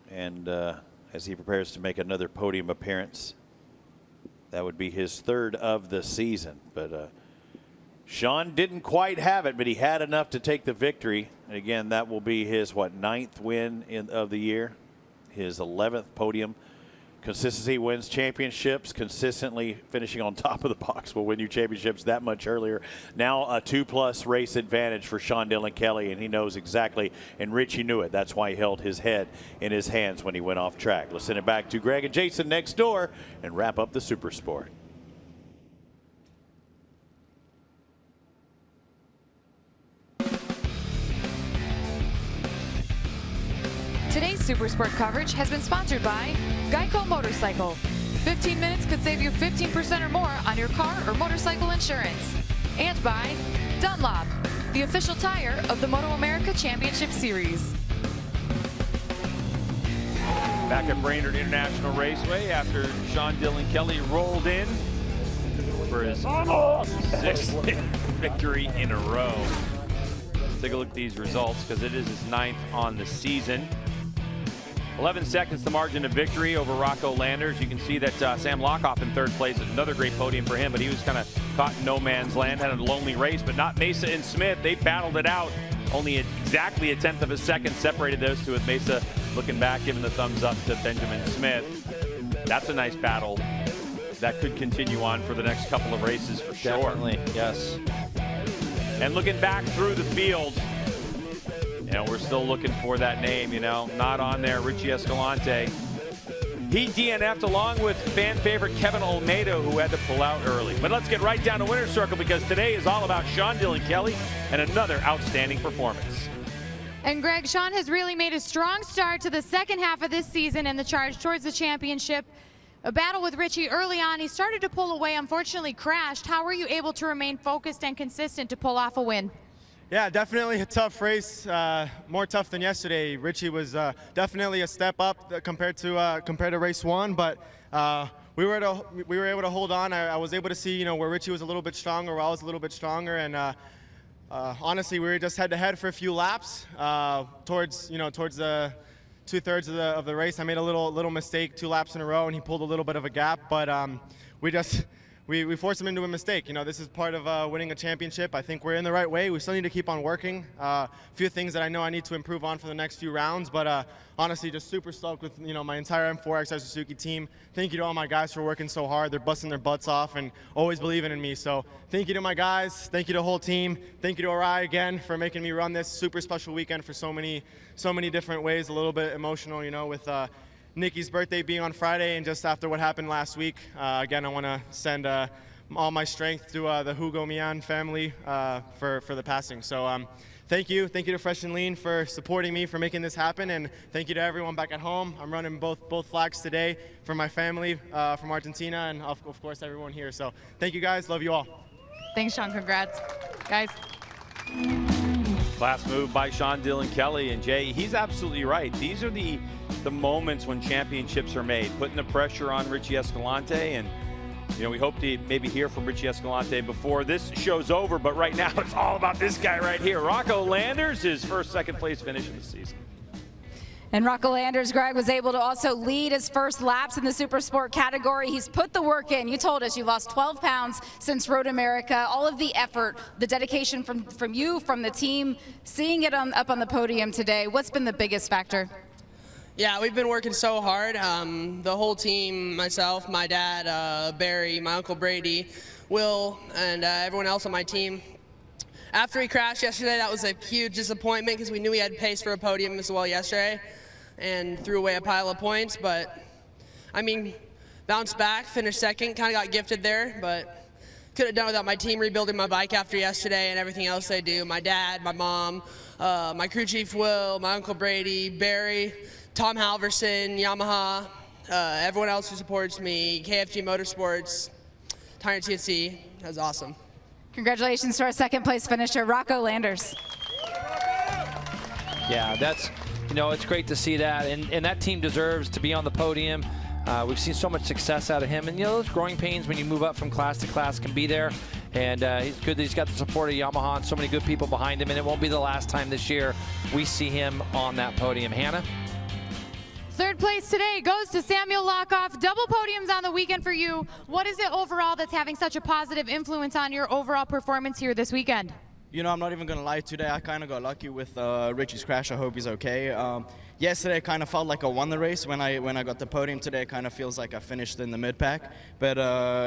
And as he prepares to make another podium appearance, that would be his 3rd of the season. But Sean didn't quite have it, but he had enough to take the victory. And again, that will be his, 9th win of the year, his 11th podium. Consistency wins championships. Consistently finishing on top of the box will win you championships that much earlier. Now a 2+ race advantage for Sean Dillon Kelly, and he knows exactly, and Richie knew it. That's why he held his head in his hands when he went off track. Let's send it back to Greg and Jason next door and wrap up the Supersport. Today's Supersport coverage has been sponsored by Geico Motorcycle. 15 minutes could save you 15% or more on your car or motorcycle insurance. And by Dunlop, the official tire of the MotoAmerica Championship Series. Back at Brainerd International Raceway after Sean Dillon Kelly rolled in for his 6th victory in a row. Let's take a look at these results because it is his 9th on the season. 11 seconds the margin of victory over Rocco Landers. You can see that Sam Lonkoff in 3rd place. Another great podium for him, but he was kind of caught in no man's land, had a lonely race, but not Mesa and Smith. They battled it out. Only exactly a 1/10 of a second separated those two, with Mesa looking back, giving the thumbs up to Benjamin Smith. That's a nice battle. That could continue on for the next couple of races for sure. Definitely, yes. And looking back through the field, we're still looking for that name, not on there, Richie Escalante. He DNF'd along with fan favorite Kevin Olmedo, who had to pull out early. But let's get right down to winner's circle because today is all about Sean Dillon Kelly and another outstanding performance. And Greg, Sean has really made a strong start to the second half of this season in the charge towards the championship. A battle with Richie early on. He started to pull away, unfortunately crashed. How were you able to remain focused and consistent to pull off a win? Yeah, definitely a tough race, more tough than yesterday. Richie was definitely a step up compared to race 1, but we were able to hold on. I was able to see where Richie was a little bit stronger, where I was a little bit stronger, and honestly, we were just head-to-head for a few laps towards the 2/3 of the race. I made a little mistake 2 laps in a row, and he pulled a little bit of a gap, but we forced him into a mistake. This is part of winning a championship. I think we're in the right way. We still need to keep on working. A few things that I know I need to improve on for the next few rounds, but honestly, just super stoked with my entire M4 ECSTAR Suzuki team. Thank you to all my guys for working so hard. They're busting their butts off and always believing in me. So thank you to my guys. Thank you to the whole team. Thank you to Arai again for making me run this super special weekend for so many different ways. A little bit emotional, with Nikki's birthday being on Friday, and just after what happened last week. Again, I want to send all my strength to the Hugo Mian family for the passing. So thank you to Fresh and Lean for supporting me, for making this happen, and thank you to everyone back at home. I'm running both flags today for my family from Argentina, and of course everyone here. So thank you guys, love you all. Thanks, Sean. Congrats, guys. Class move by Sean Dillon Kelly, and Jay, he's absolutely right. These are the moments when championships are made, putting the pressure on Richie Escalante, and we hope to maybe hear from Richie Escalante before this show's over, but right now it's all about this guy right here, Rocco Landers, his first second place finish of the season. And Rocco Landers, Greg, was able to also lead his first laps in the Supersport category. He's put the work in. You told us you lost 12 pounds since Road America. All of the effort, the dedication from you, from the team, seeing it up on the podium today. What's been the biggest factor? Yeah, we've been working so hard. The whole team, myself, my dad, Barry, my uncle Brady, Will, and everyone else on my team. After he crashed yesterday, that was a huge disappointment because we knew he had pace for a podium as well yesterday and threw away a pile of points. But, bounced back, finished second, kind of got gifted there, but could have done without my team rebuilding my bike after yesterday and everything else they do. My dad, my mom, my crew chief Will, my uncle Brady, Barry, Tom Halverson, Yamaha, everyone else who supports me, KFG Motorsports, Tire TNC. That was awesome. Congratulations to our second place finisher, Rocco Landers. Yeah, that's, you know, it's great to see that, and that team deserves to be on the podium. We've seen so much success out of him, and you know, those growing pains when you move up from class to class can be there, and he's good that he's got the support of Yamaha and so many good people behind him, and it won't be the last time this year we see him on that podium. Hannah? Third place today goes to Samuel Lockoff. Double podiums on the weekend for you. What is it overall that's having such a positive influence on your overall performance here this weekend? You know, I'm not even going to lie. Today I kind of got lucky with Richie's crash. I hope he's okay. Yesterday I kind of felt like I won the race. When I got the podium today, it kind of feels like I finished in the mid-pack. But,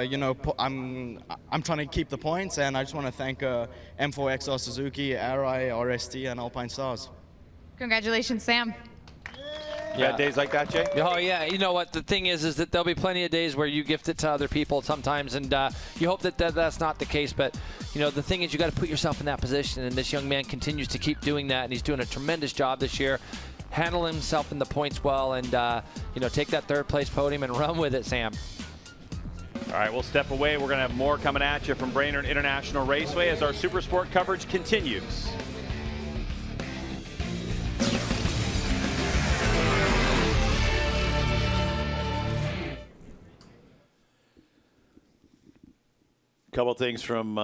you know, I'm trying to keep the points, and I just want to thank M4 ECSTAR Suzuki, RI, RST, and Alpine Stars. Congratulations, Sam. Yeah, days like that, Jay? Oh, yeah. You know what? The thing is that there'll be plenty of days where you gift it to other people sometimes, and you hope that that's not the case. But, you know, the thing is you got to put yourself in that position, and this young man continues to keep doing that, and he's doing a tremendous job this year, handling himself in the points well, and, you know, take that third-place podium and run with it, Sam. All right, we'll step away. We're going to have more coming at you from Brainerd International Raceway as our Supersport coverage continues. Couple things from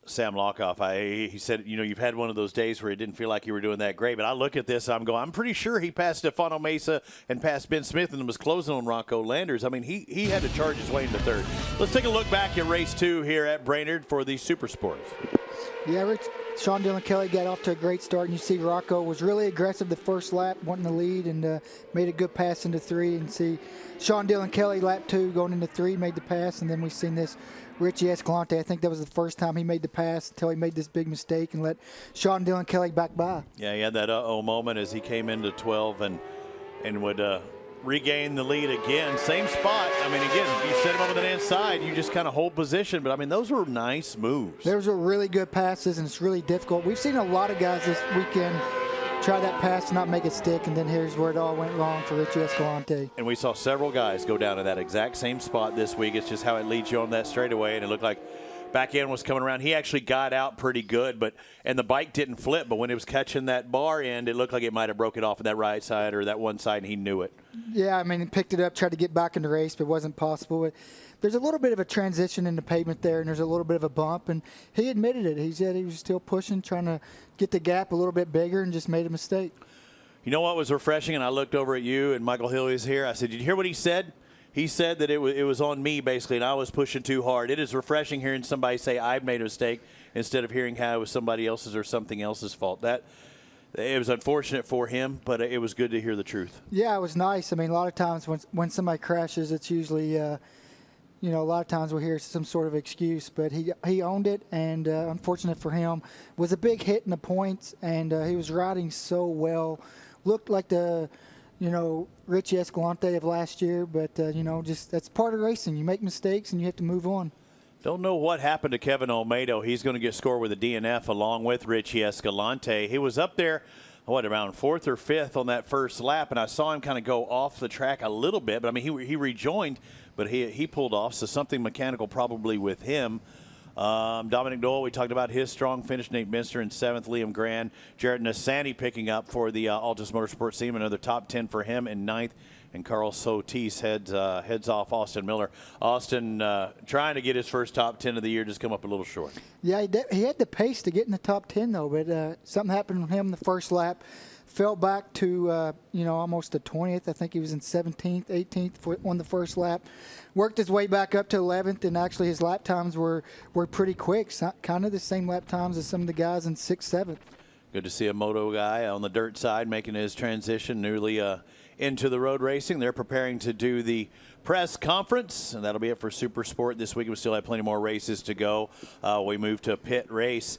Sam Lockoff. He said, you know, you've had one of those days where it didn't feel like you were doing that great. But I look at this, I'm pretty sure he passed Stefano Mesa and passed Ben Smith and was closing on Rocco Landers. I mean, he had to charge his way into third. Let's take a look back at race 2 here at Brainerd for the Supersports. Yeah, Sean Dillon Kelly got off to a great start, and you see Rocco was really aggressive the first lap, wanting the lead, and made a good pass into 3. And see Sean Dillon Kelly lap 2 going into 3, made the pass, and then we've seen this Richie Escalante. I think that was the first time he made the pass until he made this big mistake and let Sean Dillon Kelly back by. Yeah, he had that moment as he came into 12 and would regain the lead again. Same spot. I mean, again, you set him over the inside, you just kind of hold position. But, I mean, those were nice moves. Those were really good passes, and it's really difficult. We've seen a lot of guys this weekend try that pass and not make it stick, and then here's where it all went wrong for Richie Escalante. And we saw several guys go down to that exact same spot this week. It's just how it leads you on that straightaway, and it looked like back end was coming around. He actually got out pretty good, and the bike didn't flip, but when it was catching that bar end, it looked like it might have broke it off of that right side or that one side, and he knew it. Yeah, I mean, he picked it up, tried to get back in the race, but it wasn't possible. There's a little bit of a transition in the pavement there, and there's a little bit of a bump, and he admitted it. He said he was still pushing, trying to get the gap a little bit bigger, and just made a mistake. You know what was refreshing? And I looked over at you, and Michael Hill is here. I said, did you hear what he said? He said that it was on me, basically, and I was pushing too hard. It is refreshing hearing somebody say I've made a mistake instead of hearing how it was somebody else's or something else's fault. It was unfortunate for him, but it was good to hear the truth. Yeah, it was nice. I mean, a lot of times when somebody crashes, it's usually you know, a lot of times we'll hear some sort of excuse, but he owned it, and unfortunate for him, was a big hit in the points, and he was riding so well. Looked like the, you know, Richie Escalante of last year, but, you know, just that's part of racing. You make mistakes, and you have to move on. Don't know what happened to Kevin Olmedo. He's going to get scored with a DNF along with Richie Escalante. He was up there, around 4th or 5th on that first lap, and I saw him kind of go off the track a little bit, but, I mean, he rejoined, but he pulled off, so something mechanical probably with him. Dominic Doyle, we talked about his strong finish. Nate Minster in 7th. Liam Grand. Jared Nassani picking up for the Altus Motorsports team. Another top 10 for him in 9th. And Carl Sotis heads off Austin Miller. Austin trying to get his first top 10 of the year, just come up a little short. Yeah, he had the pace to get in the top 10, though, but something happened with him the first lap. Fell back to, you know, almost the 20th. I think he was in 17th, 18th on the first lap. Worked his way back up to 11th, and actually his lap times were pretty quick, kind of the same lap times as some of the guys in 6th, 7th. Good to see a moto guy on the dirt side making his transition newly into the road racing. They're preparing to do the press conference, and that'll be it for Supersport this week. We still have plenty more races to go. We move to pit race.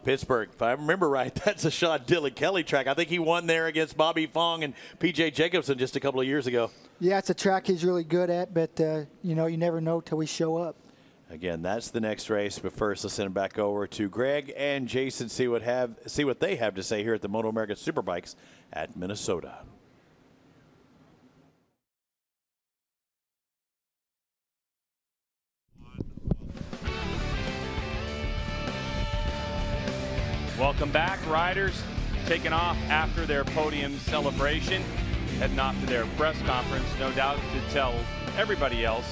Pittsburgh, if I remember right, that's a Sean Dillon Kelly track. I think he won there against Bobby Fong and P.J. Jacobson just a couple of years ago. Yeah, it's a track he's really good at, but, you know, you never know till we show up. Again, that's the next race. But first, let's send it back over to Greg and Jason, see what they have to say here at the MotoAmerica Superbikes at Minnesota. Welcome back, riders. Taking off after their podium celebration, heading off to their press conference, no doubt to tell everybody else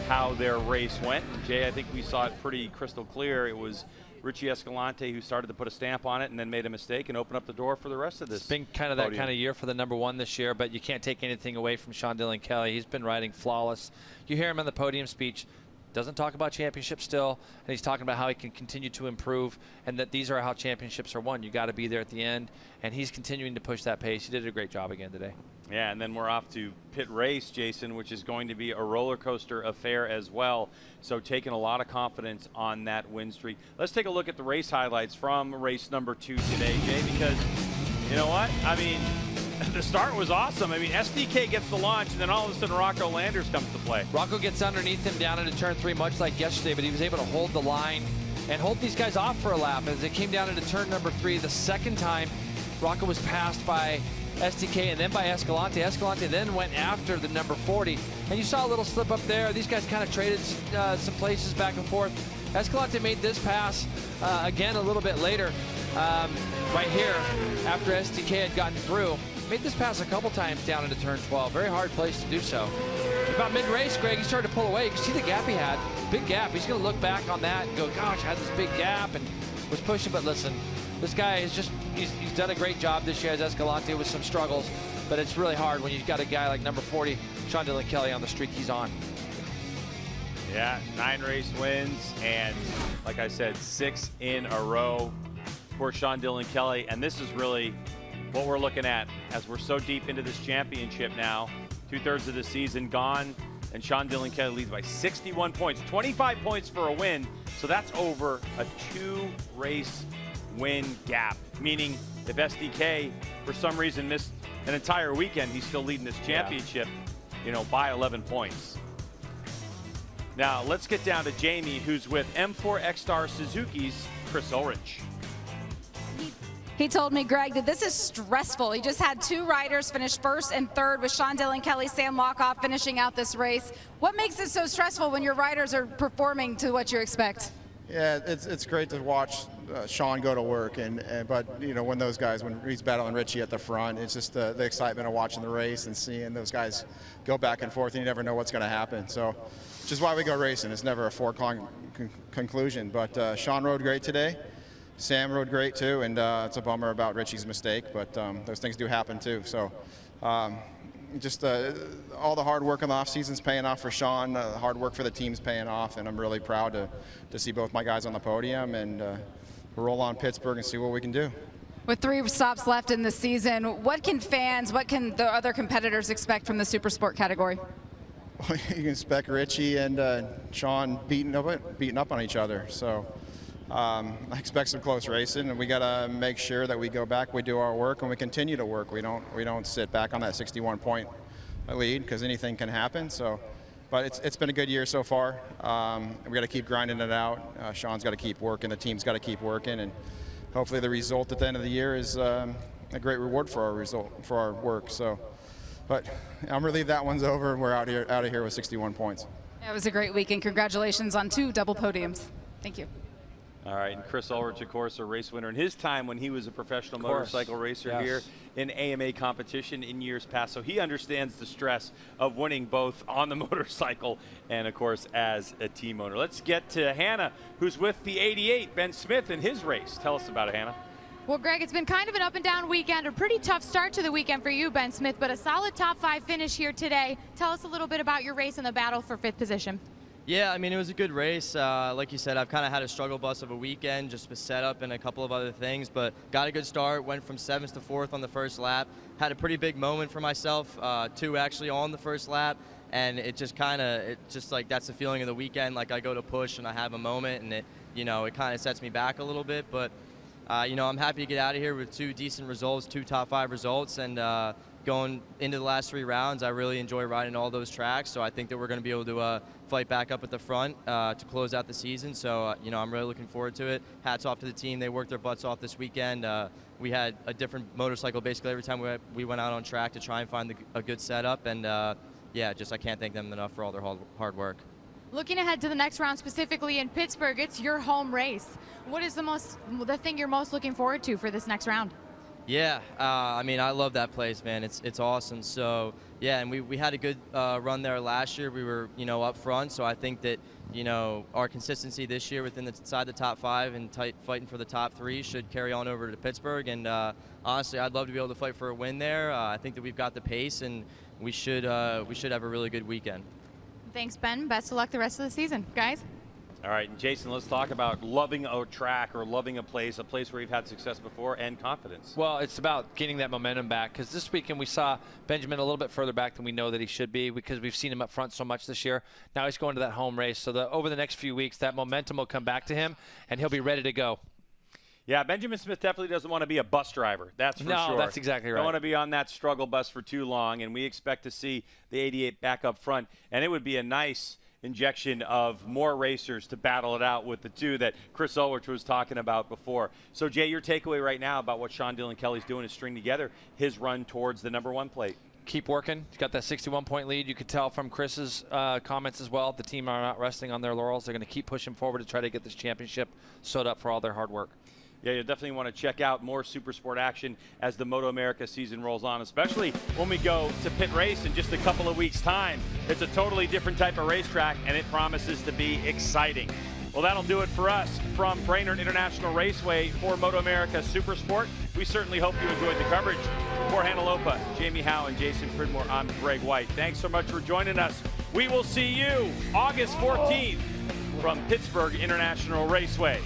how their race went. And Jay, I think we saw it pretty crystal clear. It was Richie Escalante who started to put a stamp on it and then made a mistake and opened up the door for the rest of this. It's been kind of that kind of year for the #1 this year, but you can't take anything away from Sean Dillon Kelly. He's been riding flawless. You hear him on the podium speech. Doesn't talk about championships still, and he's talking about how he can continue to improve and that these are how championships are won. You got to be there at the end, and he's continuing to push that pace. He did a great job again today. Yeah, and then we're off to pit race, Jason, which is going to be a roller coaster affair as well. So taking a lot of confidence on that win streak. Let's take a look at the race highlights from race number 2 today, Jay, because you know what? I mean, the start was awesome. I mean, SDK gets the launch, and then all of a sudden Rocco Landers comes to play. Rocco gets underneath him down into turn 3, much like yesterday, but he was able to hold the line and hold these guys off for a lap. As it came down into turn number 3, the second time, Rocco was passed by SDK and then by Escalante. Escalante then went after the number 40, and you saw a little slip up there. These guys kind of traded some places back and forth. Escalante made this pass again a little bit later, right here, after SDK had gotten through. Made this pass a couple times down into turn 12. Very hard place to do so. About mid-race, Greg, he started to pull away. You can see the gap he had. Big gap. He's going to look back on that and go, gosh, I had this big gap and was pushing. But listen, this guy is just, he's done a great job this year as Escalante with some struggles. But it's really hard when you've got a guy like number 40, Sean Dillon Kelly, on the streak he's on. Yeah, 9 race wins, and like I said, 6 in a row for Sean Dillon Kelly. And this is really what we're looking at as we're so deep into this championship now. 2/3 of the season gone, and Sean Dillon Kelly leads by 61 points, 25 points for a win. So that's over a 2-race win gap, meaning if SDK for some reason missed an entire weekend, he's still leading this championship, you know, by 11 points. Now let's get down to Jamie, who's with M4 ECSTAR Suzuki's Chris Ulrich. He told me, Greg, that this is stressful. He just had 2 riders finish 1st and 3rd with Sean Dillon Kelly, Sam Lockoff finishing out this race. What makes it so stressful when your riders are performing to what you expect? Yeah, it's great to watch Sean go to work, but you know, when those guys, when he's battling Richie at the front, it's just the excitement of watching the race and seeing those guys go back and forth, and you never know what's going to happen. So, which is why we go racing. It's never a foregone conclusion. But Sean rode great today. Sam rode great too, and it's a bummer about Richie's mistake, but those things do happen too. So just all the hard work in the off season's paying off for Sean. The hard work for the team's paying off, and I'm really proud to see both my guys on the podium and roll on Pittsburgh and see what we can do. With 3 stops left in the season, what can the other competitors expect from the Supersport category? You can expect Richie and Sean beating up on each other. So. I expect some close racing, and we got to make sure that we go back, we do our work, and we continue to work. We don't sit back on that 61-point lead because anything can happen. So, but it's been a good year so far. We got to keep grinding it out. Sean's got to keep working. The team's got to keep working, and hopefully the result at the end of the year is a great reward for our work. So, but I'm relieved that one's over, and we're out of here with 61 points. It was a great weekend. Congratulations on 2 double podiums. Thank you. All right, and Chris Ulrich, of course, a race winner in his time when he was a professional motorcycle racer here in AMA competition in years past. So he understands the stress of winning both on the motorcycle and, of course, as a team owner. Let's get to Hannah, who's with the 88, Ben Smith, in his race. Tell us about it, Hannah. Well, Greg, it's been kind of an up and down weekend, a pretty tough start to the weekend for you, Ben Smith, but a solid top 5 finish here today. Tell us a little bit about your race and the battle for 5th position. Yeah, I mean, it was a good race. Like you said, I've kind of had a struggle bus of a weekend, just with setup and a couple of other things, but got a good start, went from 7th to 4th on the first lap. Had a pretty big moment for myself, 2 actually on the first lap, and it just like, that's the feeling of the weekend. Like, I go to push and I have a moment, and it kind of sets me back a little bit, but I'm happy to get out of here with 2 decent results, 2 top 5 results, and going into the last 3 rounds, I really enjoy riding all those tracks. So I think that we're going to be able to fight back up at the front to close out the season. So, you know, I'm really looking forward to it. Hats off to the team. They worked their butts off this weekend. We had a different motorcycle basically every time we went out on track to try and find a good setup. And, yeah, just I can't thank them enough for all their hard work. Looking ahead to the next round, specifically in Pittsburgh, it's your home race. What is the thing you're most looking forward to for this next round? Yeah, I mean, I love that place, man. It's awesome. So, yeah, and we had a good run there last year. We were, you know, up front. So I think that, you know, our consistency this year within inside the top 5 and fighting for the top 3 should carry on over to Pittsburgh. And honestly, I'd love to be able to fight for a win there. I think that we've got the pace, and we should have a really good weekend. Thanks, Ben. Best of luck the rest of the season, guys. All right, and Jason, let's talk about loving a track or loving a place where you've had success before, and confidence. Well, it's about getting that momentum back, because this weekend we saw Benjamin a little bit further back than we know that he should be, because we've seen him up front so much this year. Now he's going to that home race, so over the next few weeks, that momentum will come back to him, and he'll be ready to go. Yeah, Benjamin Smith definitely doesn't want to be a bus driver. That's for sure. No, that's exactly right. Don't want to be on that struggle bus for too long, and we expect to see the 88 back up front. And it would be a nice injection of more racers to battle it out with the 2 that Chris Ulrich was talking about before. So, Jay, your takeaway right now about what Sean Dillon Kelly's doing is string together his run towards the #1 plate. Keep working. He's got that 61-point lead. You could tell from Chris's comments as well. The team are not resting on their laurels. They're going to keep pushing forward to try to get this championship sewed up for all their hard work. Yeah, you'll definitely want to check out more Supersport action as the MotoAmerica season rolls on, especially when we go to pit race in just a couple of weeks' time. It's a totally different type of racetrack, and it promises to be exciting. Well, that'll do it for us from Brainerd International Raceway for MotoAmerica Supersport. We certainly hope you enjoyed the coverage. For Hannah Lopa, Jamie Howe, and Jason Pridmore, I'm Greg White. Thanks so much for joining us. We will see you August 14th from Pittsburgh International Raceway.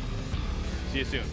See you soon.